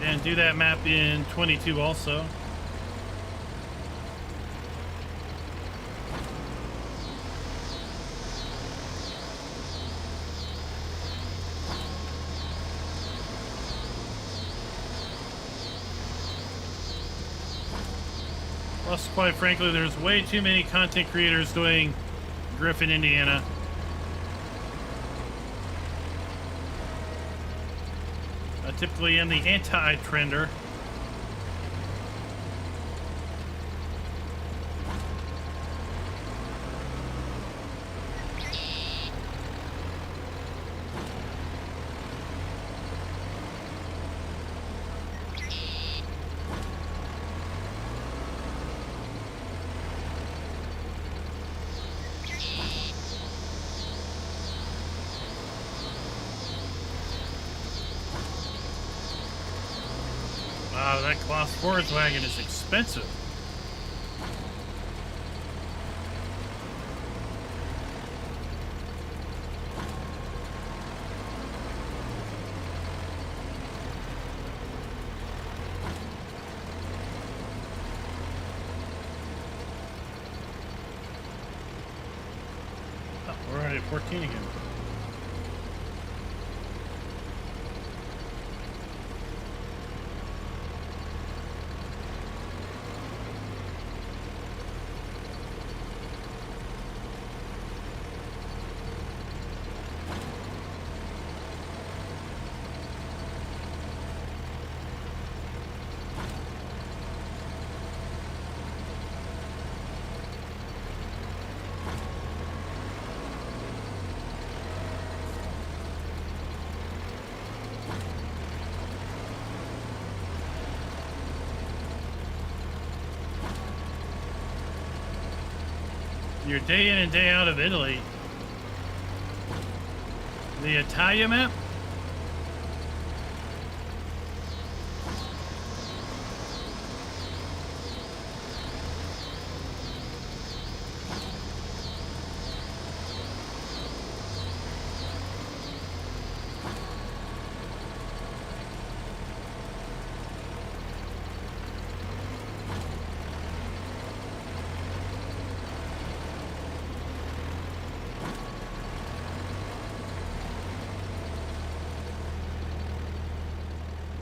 and do that map in 22 also. Plus, quite frankly, there's way too many content creators doing Griffin, Indiana. I typically am the anti-trender. Wow, that Class 4's wagon is expensive. Oh, we're already at 14 again. You're day in and day out of Italy. The Italia map?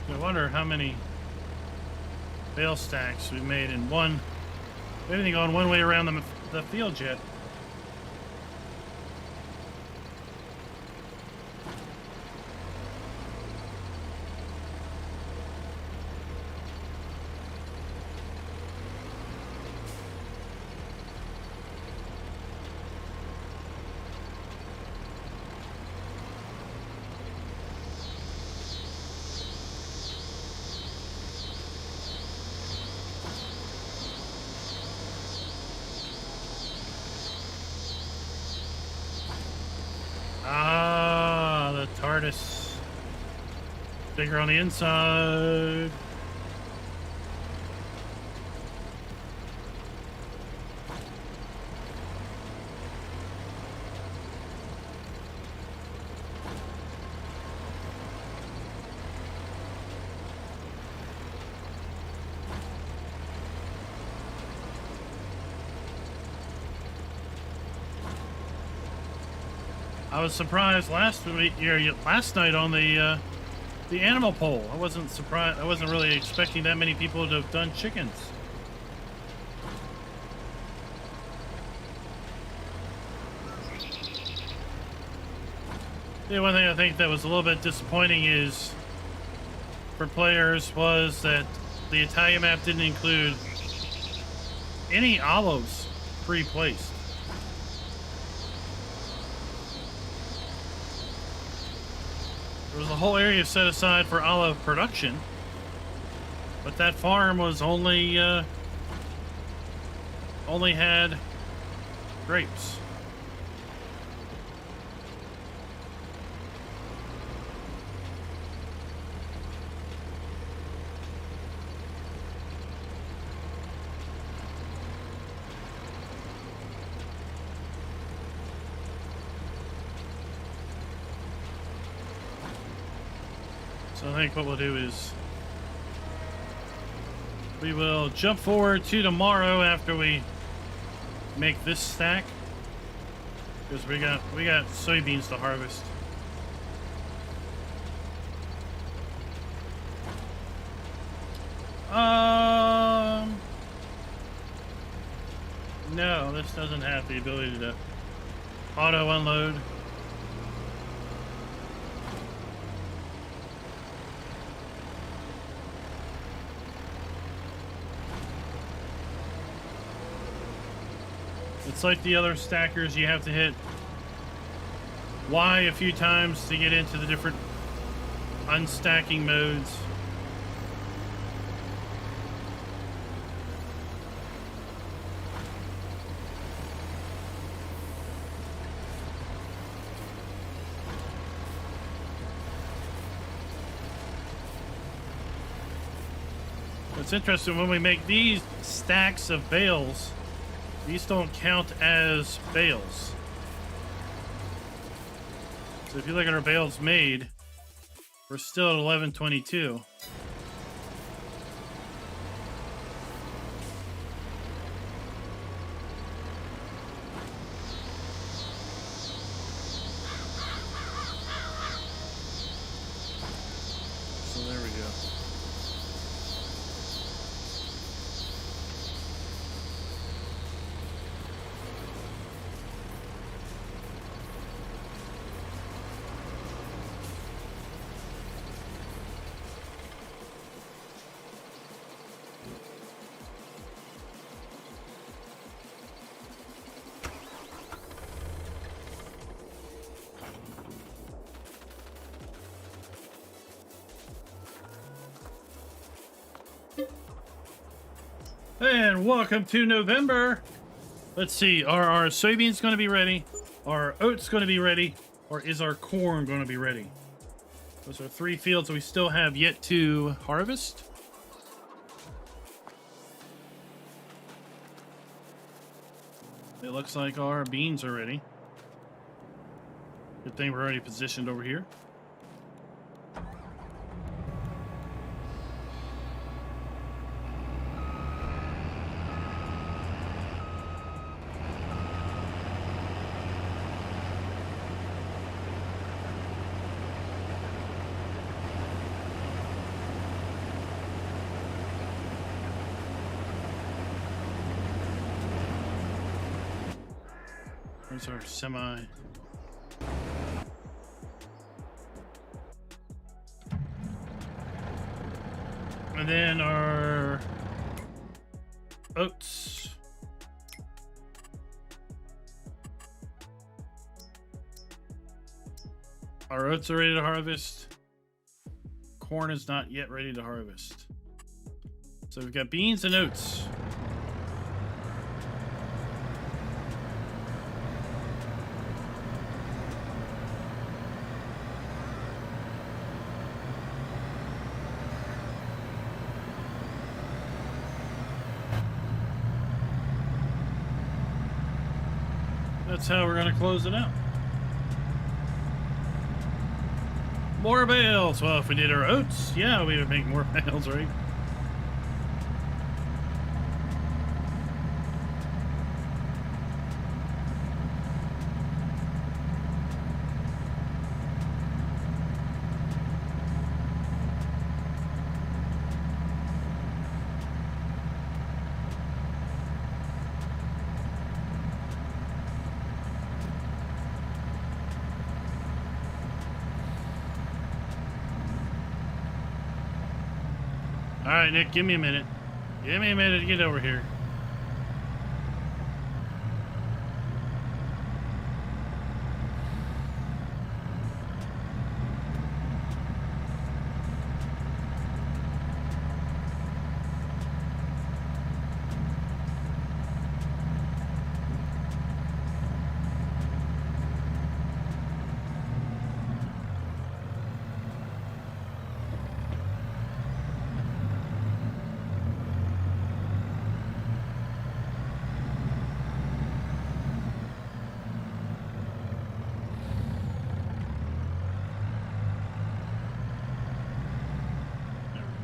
I wonder how many bale stacks we've made in one. We haven't even gone one way around the field yet. Ah, the TARDIS. Bigger on the inside. I was surprised last night on the animal poll. I wasn't surprised. I wasn't really expecting that many people to have done chickens. The one thing I think that was a little bit disappointing is for players was that the Italia map didn't include any olives pre-placed. There was a whole area set aside for olive production, but that farm was only had grapes. So I think what we'll do is we will jump forward to tomorrow after we make this stack, because we got soybeans to harvest. No, this doesn't have the ability to auto unload. It's like the other stackers, you have to hit Y a few times to get into the different unstacking modes. It's interesting, when we make these stacks of bales, these don't count as bales. So if you look at our bales made, we're still at 1122. So there we go. And welcome to November. Let's see. Are our soybeans going to be ready? Are oats going to be ready? Or is our corn going to be ready? Those are 3 fields that we still have yet to harvest. It looks like our beans are ready. Good thing we're already positioned over here. Where's our semi? And then our oats. Our oats are ready to harvest. Corn is not yet ready to harvest. So we've got beans and oats. That's how we're going to close it out. More bales. Well, if we did our oats, yeah, we would make more bales, right? All right, Nick, give me a minute. Give me a minute to get over here.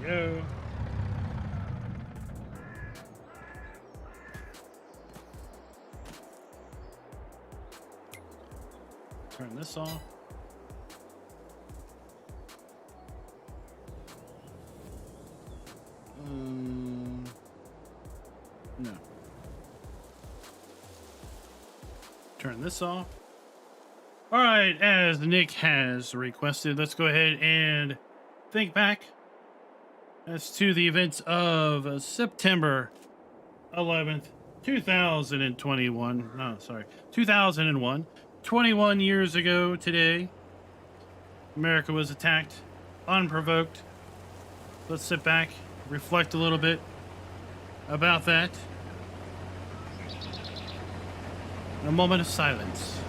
Go. Turn this off. No. Turn this off. All right, as Nick has requested, let's go ahead and think back as to the events of September 11th, 2021. No, sorry, 2001. 21 years ago today, America was attacked unprovoked. Let's sit back, reflect a little bit about that. A moment of silence.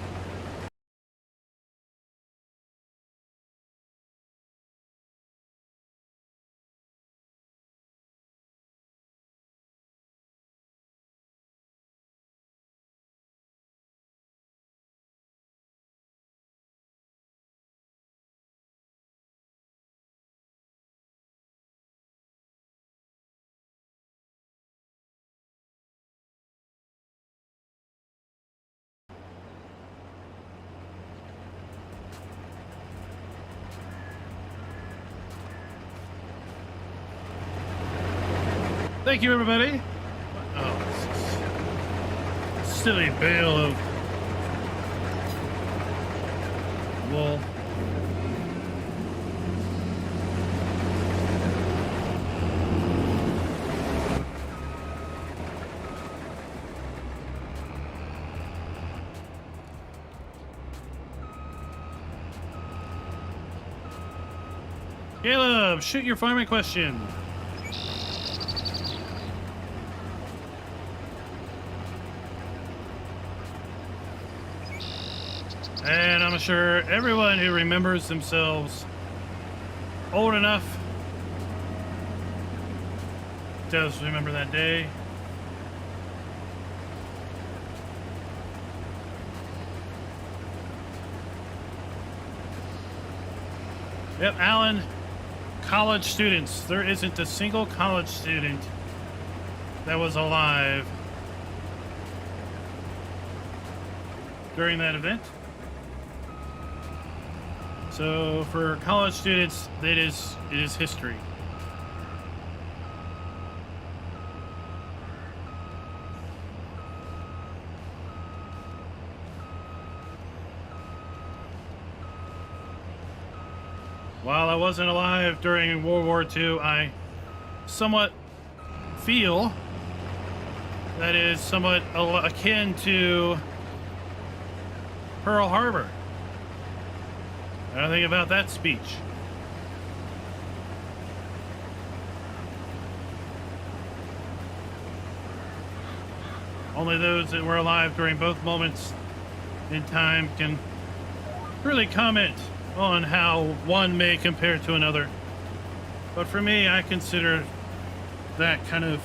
Thank you, everybody. Oh, this is silly bale of wool. Caleb, shoot your farming question. And I'm sure everyone who remembers themselves old enough does remember that day. Yep, Alan, college students. There isn't a single college student that was alive during that event. So for college students, it is history. While I wasn't alive during World War II, I somewhat feel that is somewhat akin to Pearl Harbor. What do you think about that speech? Only those that were alive during both moments in time can really comment on how one may compare to another. But for me, I consider that kind of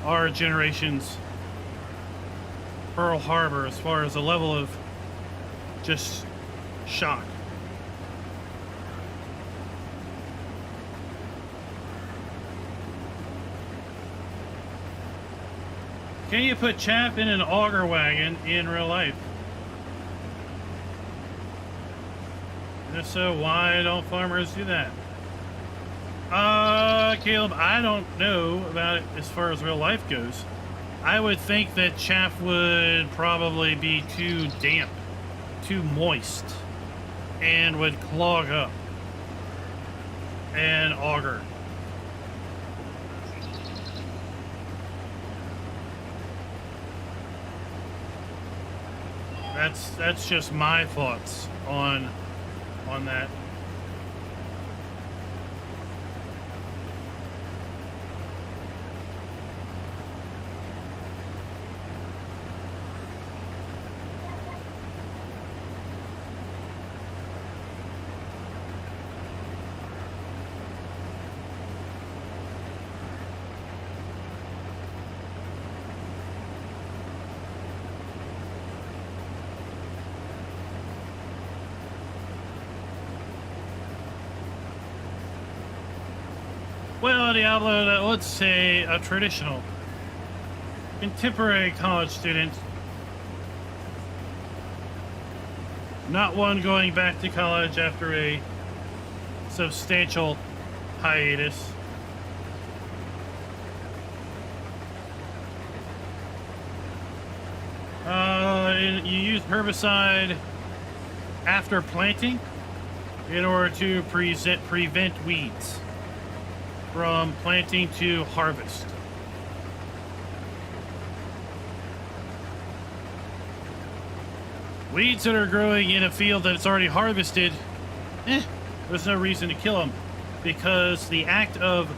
our generation's Pearl Harbor as far as the level of just shock. Can you put chaff in an auger wagon in real life? And if so, why don't farmers do that? Caleb, I don't know about it as far as real life goes. I would think that chaff would probably be too damp, too moist, and would clog up and auger. That's just my thoughts on that. Well, Diablo, let's say a traditional, contemporary college student, not one going back to college after a substantial hiatus. You use herbicide after planting in order to prevent weeds from planting to harvest. Weeds that are growing in a field that's already harvested, there's no reason to kill them, because the act of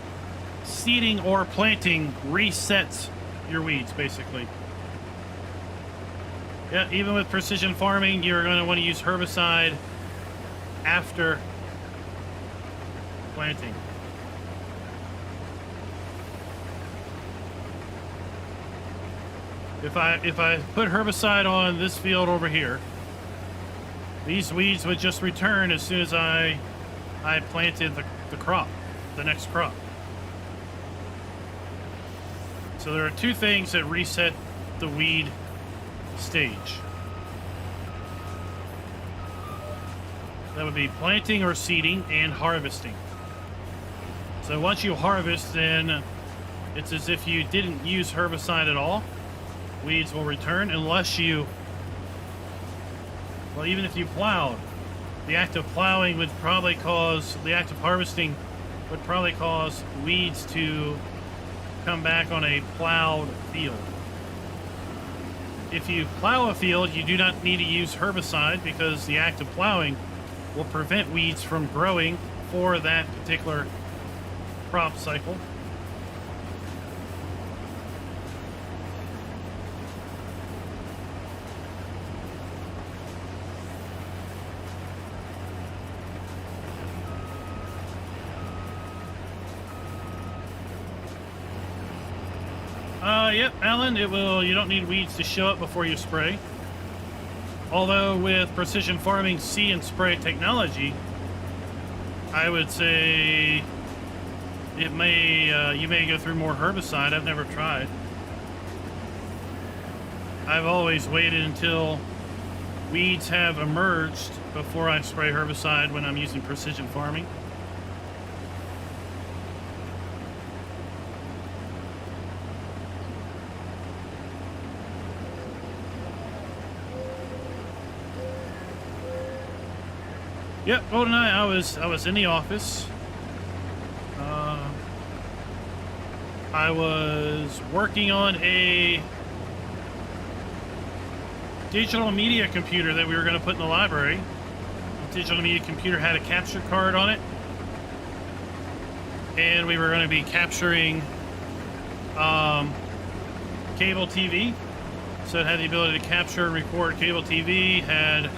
seeding or planting resets your weeds, basically. Yeah, even with precision farming, you're going to want to use herbicide after planting. If I put herbicide on this field over here, these weeds would just return as soon as I planted the crop, the next crop. So there are two things that reset the weed stage. That would be planting or seeding and harvesting. So once you harvest, then it's as if you didn't use herbicide at all. Weeds will return unless you, well, even if you plowed, the act of plowing would probably cause, the act of harvesting would probably cause weeds to come back on a plowed field. If you plow a field, you do not need to use herbicide because the act of plowing will prevent weeds from growing for that particular crop cycle. Yep, Alan, it will. You don't need weeds to show up before you spray. Although with precision farming see and spray technology, I would say it may you may go through more herbicide. I've never tried. I've always waited until weeds have emerged before I spray herbicide when I'm using precision farming. Yep, Goldeneye, I was in the office. I was working on a digital media computer that we were going to put in the library. The digital media computer had a capture card on it, and we were going to be capturing cable TV. So it had the ability to capture and record cable TV, had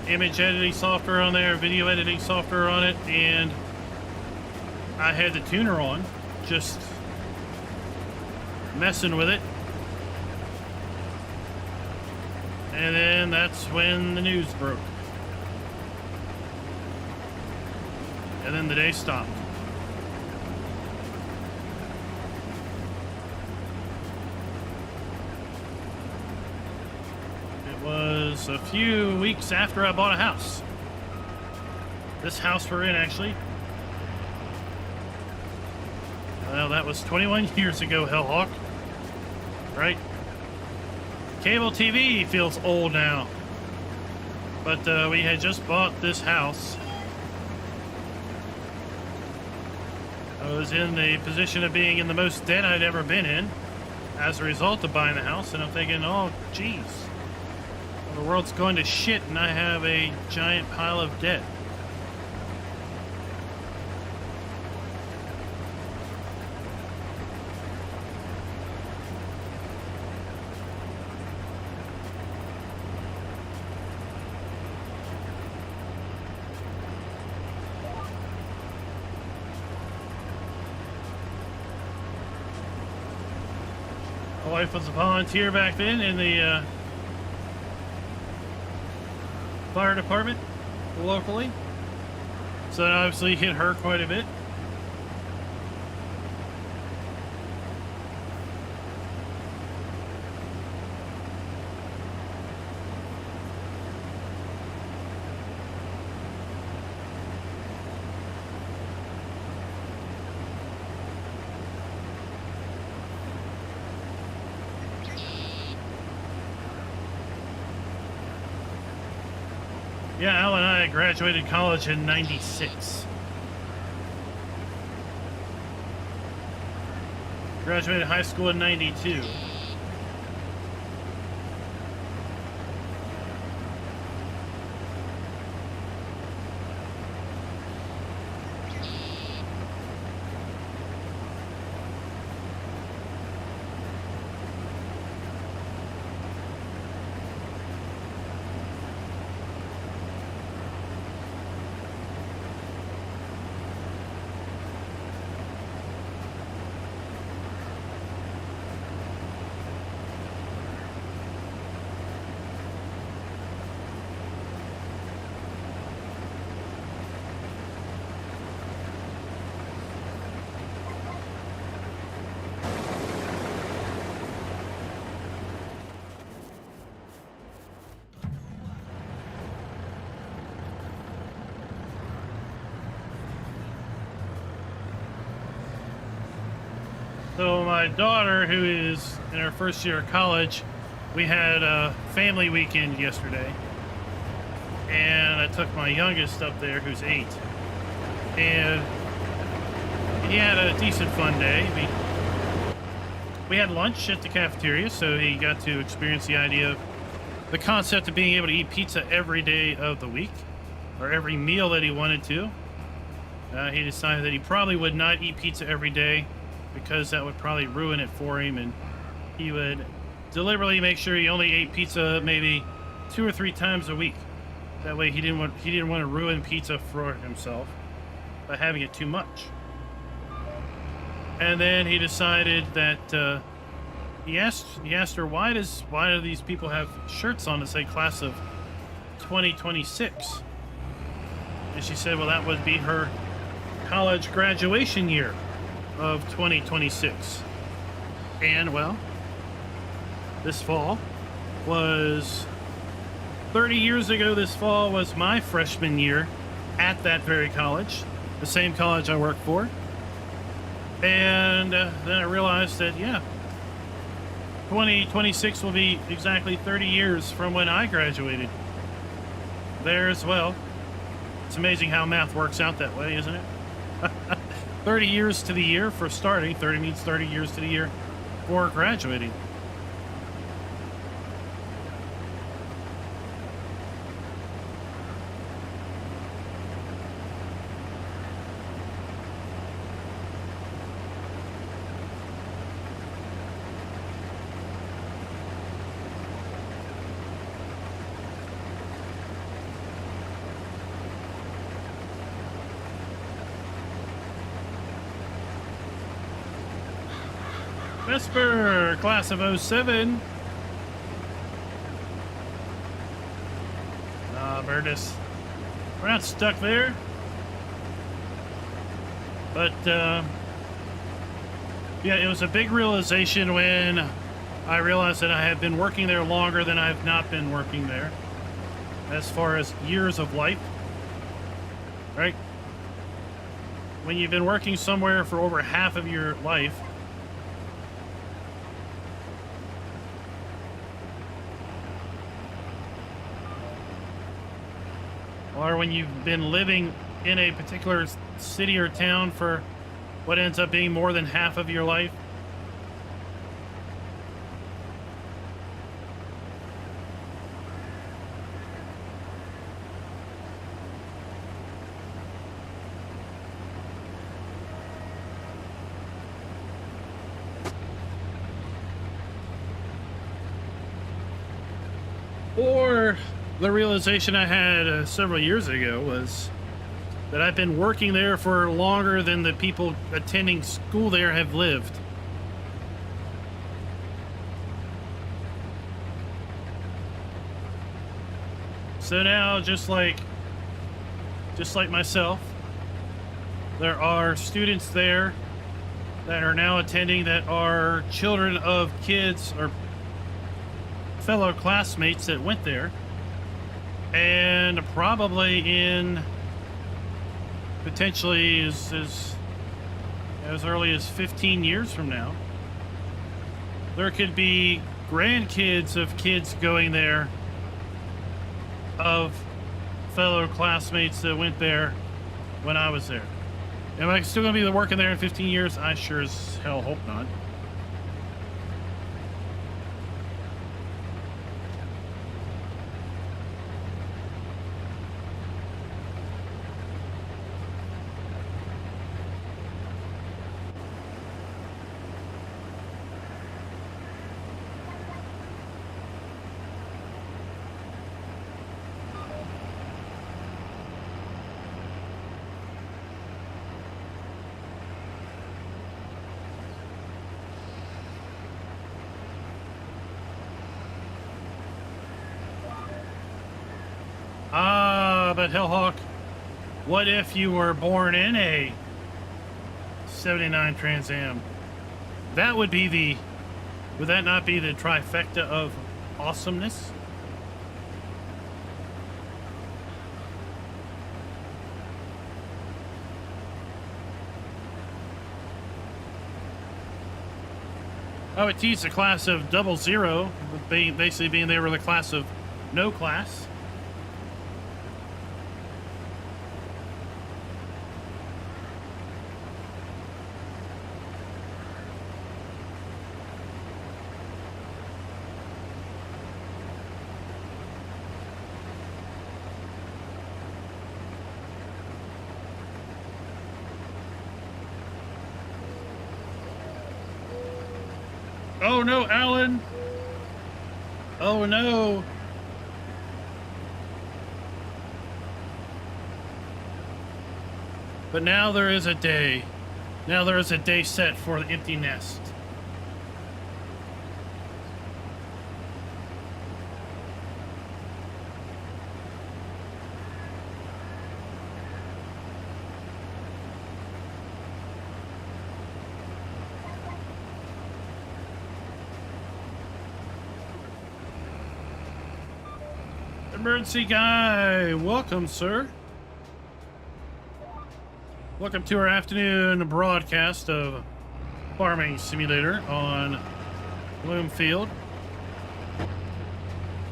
image editing software on there, video editing software on it, and I had the tuner on, just messing with it. And then that's when the news broke. And then the day stopped. It was a few weeks after I bought a house. This house we're in, actually. Well, that was 21 years ago, Hellhawk. Right? Cable TV feels old now. But we had just bought this house. I was in the position of being in the most debt I'd ever been in as a result of buying the house, and I'm thinking, oh, geez. The world's going to shit and I have a giant pile of debt. My wife was a volunteer back then in the fire department locally, so that obviously hit her quite a bit. Yeah, Al and I graduated college in '96. Graduated high school in '92. So my daughter, who is in her first year of college, we had a family weekend yesterday. And I took my youngest up there, who's 8. And he had a decent fun day. We had lunch at the cafeteria, so he got to experience the idea of the concept of being able to eat pizza every day of the week, or every meal that he wanted to. He decided that he probably would not eat pizza every day, because that would probably ruin it for him, and he would deliberately make sure he only ate pizza maybe 2 or 3 times a week. That way he didn't want to ruin pizza for himself by having it too much. And then he decided that he asked her, why do these people have shirts on that say class of 2026? And she said, well, that would be her college graduation year of 2026. And well, this fall was 30 years ago. This fall was my freshman year at that very college, the same college I work for. And then I realized that, yeah, 2026 will be exactly 30 years from when I graduated there as well. It's amazing how math works out that way, isn't it? 30 years to the year for starting. 30 means 30 years to the year for graduating. Vesper, class of 07. Bertus. We're not stuck there. But, yeah, it was a big realization when I realized that I have been working there longer than I've not been working there. As far as years of life. Right? When you've been working somewhere for over half of your life, or when you've been living in a particular city or town for what ends up being more than half of your life. Or the realization I had several years ago was that I've been working there for longer than the people attending school there have lived. So now, just like myself, there are students there that are now attending that are children of kids or fellow classmates that went there. And probably in potentially as early as 15 years from now, there could be grandkids of kids going there, of fellow classmates that went there when I was there. Am I still going to be working there in 15 years? I sure as hell hope not. But Hellhawk, what if you were born in a 79 Trans Am? That would be would that not be the trifecta of awesomeness? I would teach a class of 00, basically being they were the class of no class. Oh no, Alan! Oh no! But now there is a day Now there is a day set for the empty nest. Emergency guy, welcome, sir. Welcome to our afternoon broadcast of Farming Simulator on Bloomfield.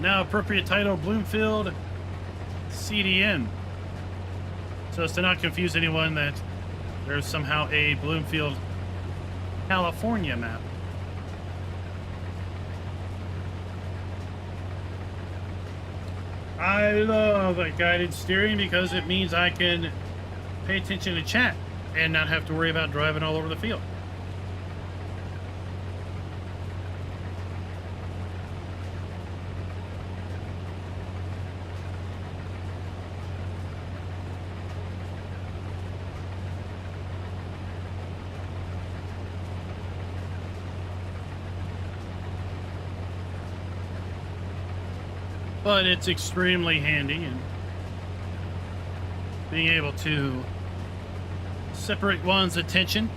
Now appropriate title, Bloomfield CDN. So as to not confuse anyone that there's somehow a Bloomfield, California map. I love guided steering because it means I can pay attention to chat and not have to worry about driving all over the field. But it's extremely handy, and being able to separate one's attention.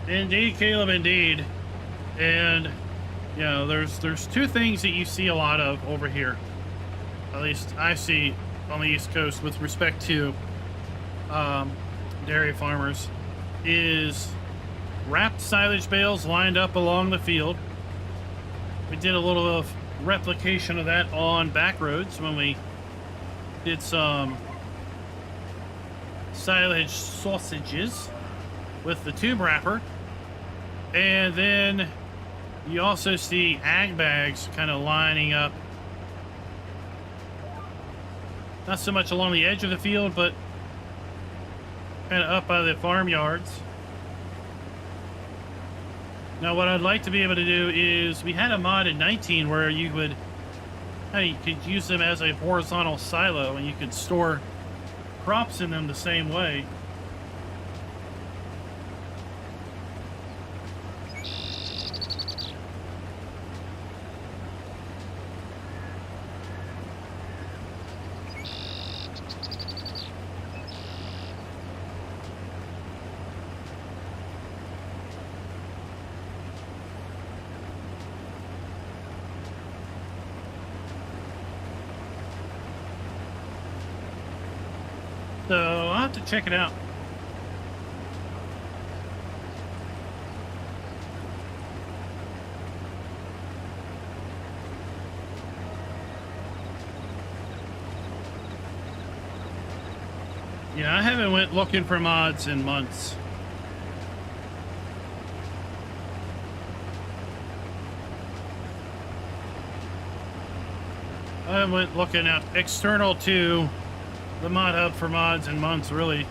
Indeed, Caleb, indeed. And, you know, there's two things that you see a lot of over here. At least I see on the East Coast with respect to dairy farmers, is wrapped silage bales lined up along the field. We did a little of replication of that on back roads when we did some silage sausages with the tube wrapper. And then you also see ag bags kind of lining up, not so much along the edge of the field, but kind of up by the farmyards. Now, what I'd like to be able to do is, we had a mod in 19 where you could use them as a horizontal silo, and you could store crops in them the same way. So I'll have to check it out. Yeah, I haven't went looking for mods in months. I went looking at external to the mod hub for mods in months, really.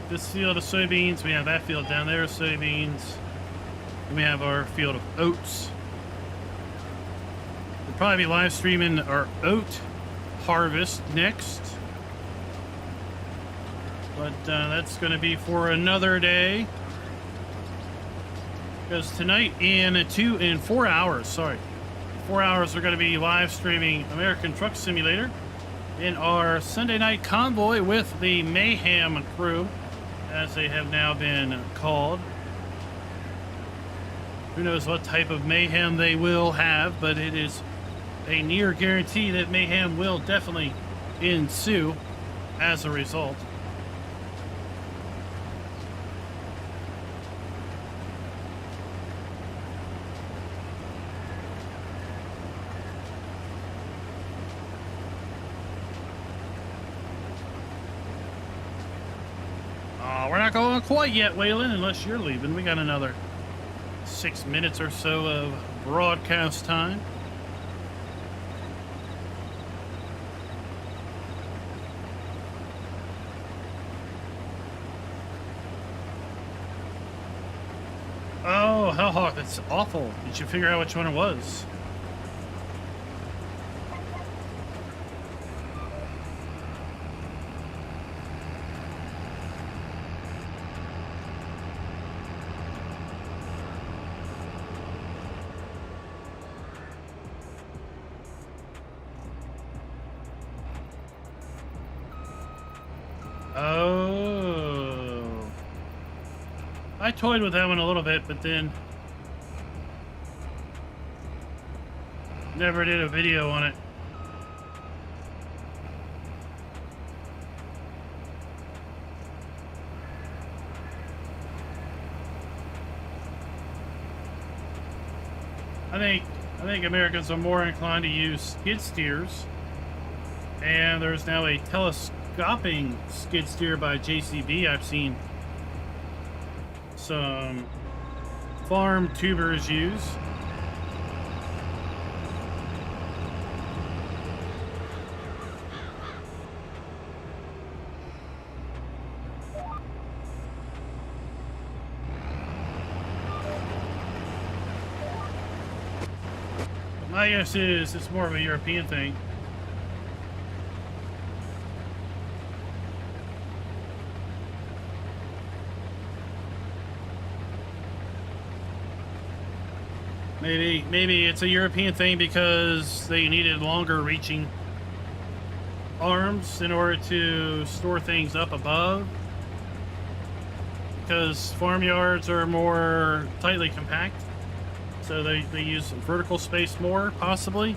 This field of soybeans, we have that field down there of soybeans, and we have our field of oats. We'll probably be live streaming our oat harvest next, but that's going to be for another day, because tonight in 4 hours, 4 hours, we're going to be live streaming American Truck Simulator in our Sunday night convoy with the Mayhem crew, as they have now been called. Who knows what type of mayhem they will have, but it is a near guarantee that mayhem will definitely ensue as a result. Oh, we're not going quite yet, Waylon, unless you're leaving. We got another 6 minutes or so of broadcast time. Oh, Hellhawk, that's awful. Did you figure out which one it was? Oh. I toyed with that one a little bit, but then never did a video on it. I think Americans are more inclined to use skid steers, and there's now a telescoping skid steer by JCB. I've seen some farm tubers use. My guess is it's more of a European thing. Maybe it's a European thing because they needed longer reaching arms in order to store things up above. Because farmyards are more tightly compact. So they use vertical space more, possibly.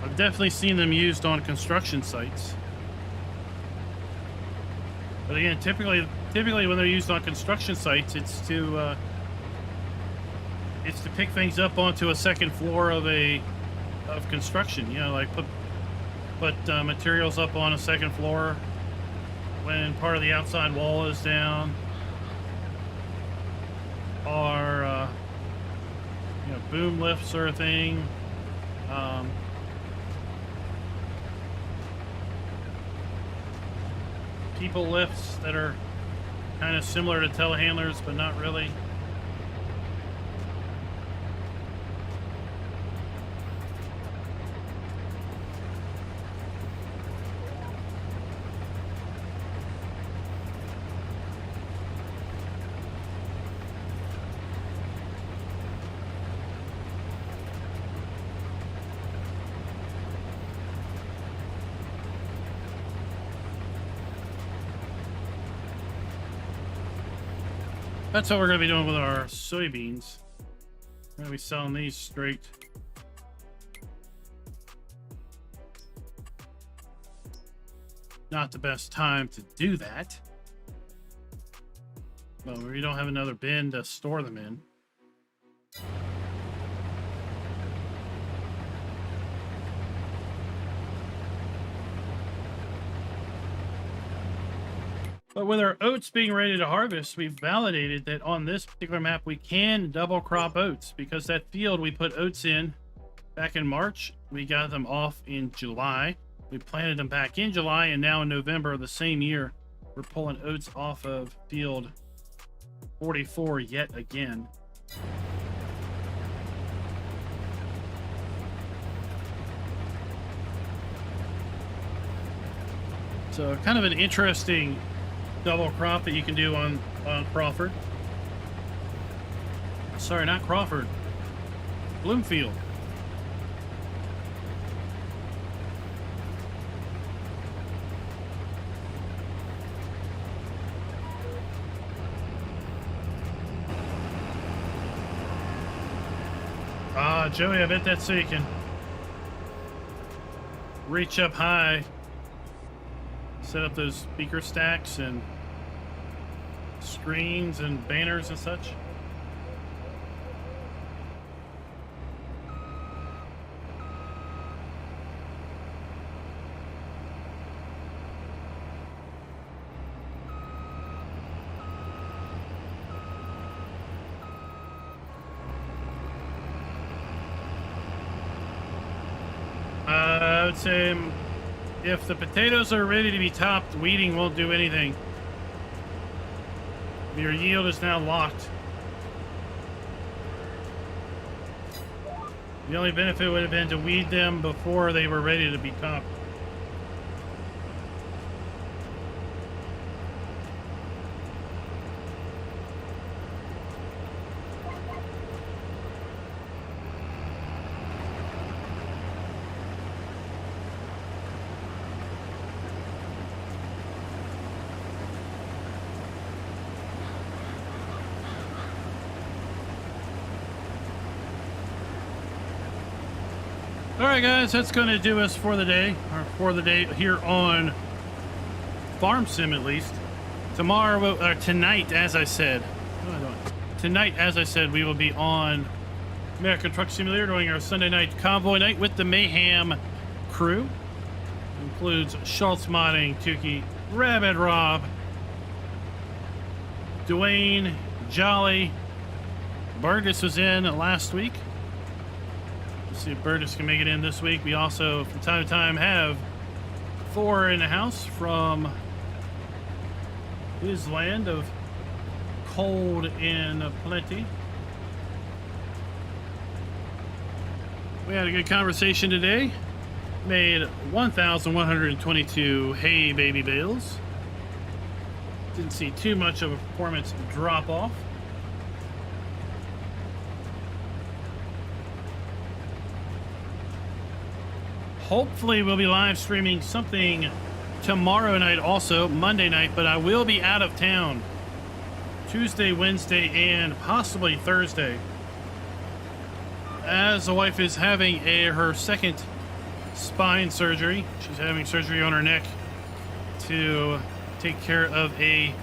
I've definitely seen them used on construction sites. But again, typically when they're used on construction sites, it's to pick things up onto a second floor of construction. You know, like put materials up on a second floor when part of the outside wall is down, or you know, boom lifts or a thing. People lifts that are kind of similar to telehandlers, but not really. That's what we're going to be doing with our soybeans. We're going to be selling these straight. Not the best time to do that. But we don't have another bin to store them in. But with our oats being ready to harvest, we've validated that on this particular map, we can double crop oats, because that field we put oats in back in March, we got them off in July. We planted them back in July, and now in November of the same year, we're pulling oats off of field 44 yet again. So kind of an interesting double crop that you can do on Crawford. Sorry, not Crawford. Bloomfield. Ah, Joey, I bet that's so you can reach up high, set up those speaker stacks and screens and banners and such. I would say if the potatoes are ready to be topped, weeding won't do anything. Your yield is now locked. The only benefit would have been to weed them before they were ready to be topped. Alright guys, that's going to do us for the day, or for the day here on Farm Sim at least. Tomorrow, or tonight, as I said, we will be on American Truck Simulator doing our Sunday night convoy night with the Mayhem crew. It includes Schultz Modding, Tukey, Rabbit Rob, Dwayne, Jolly. Burgess was in last week. See if Burgess can make it in this week. We also, from time to time, have Thor in the house from his land of cold and plenty. We had a good conversation today. Made 1,122 hay baby bales. Didn't see too much of a performance drop off. Hopefully we'll be live streaming something tomorrow night, also Monday night, but I will be out of town Tuesday, Wednesday, and possibly Thursday, as the wife is having her second spine surgery. She's having surgery on her neck to take care of a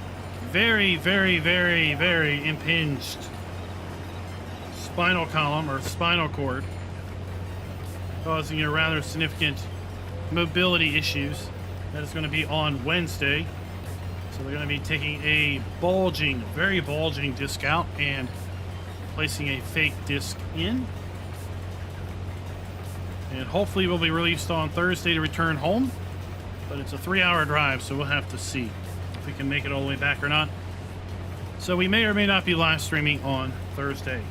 very, very, very, very impinged spinal column or spinal cord, causing a rather significant mobility issues. That is going to be on Wednesday. So they're going to be taking a bulging, very bulging disc out and placing a fake disc in. And hopefully we'll be released on Thursday to return home. But it's a 3-hour drive, so we'll have to see if we can make it all the way back or not. So we may or may not be live streaming on Thursday.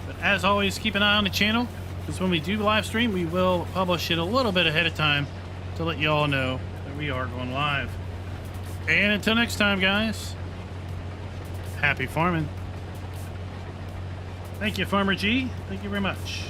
But as always, keep an eye on the channel, because when we do live stream, we will publish it a little bit ahead of time to let you all know that we are going live. And until next time, guys, happy farming. Thank you, Farmer G. Thank you very much.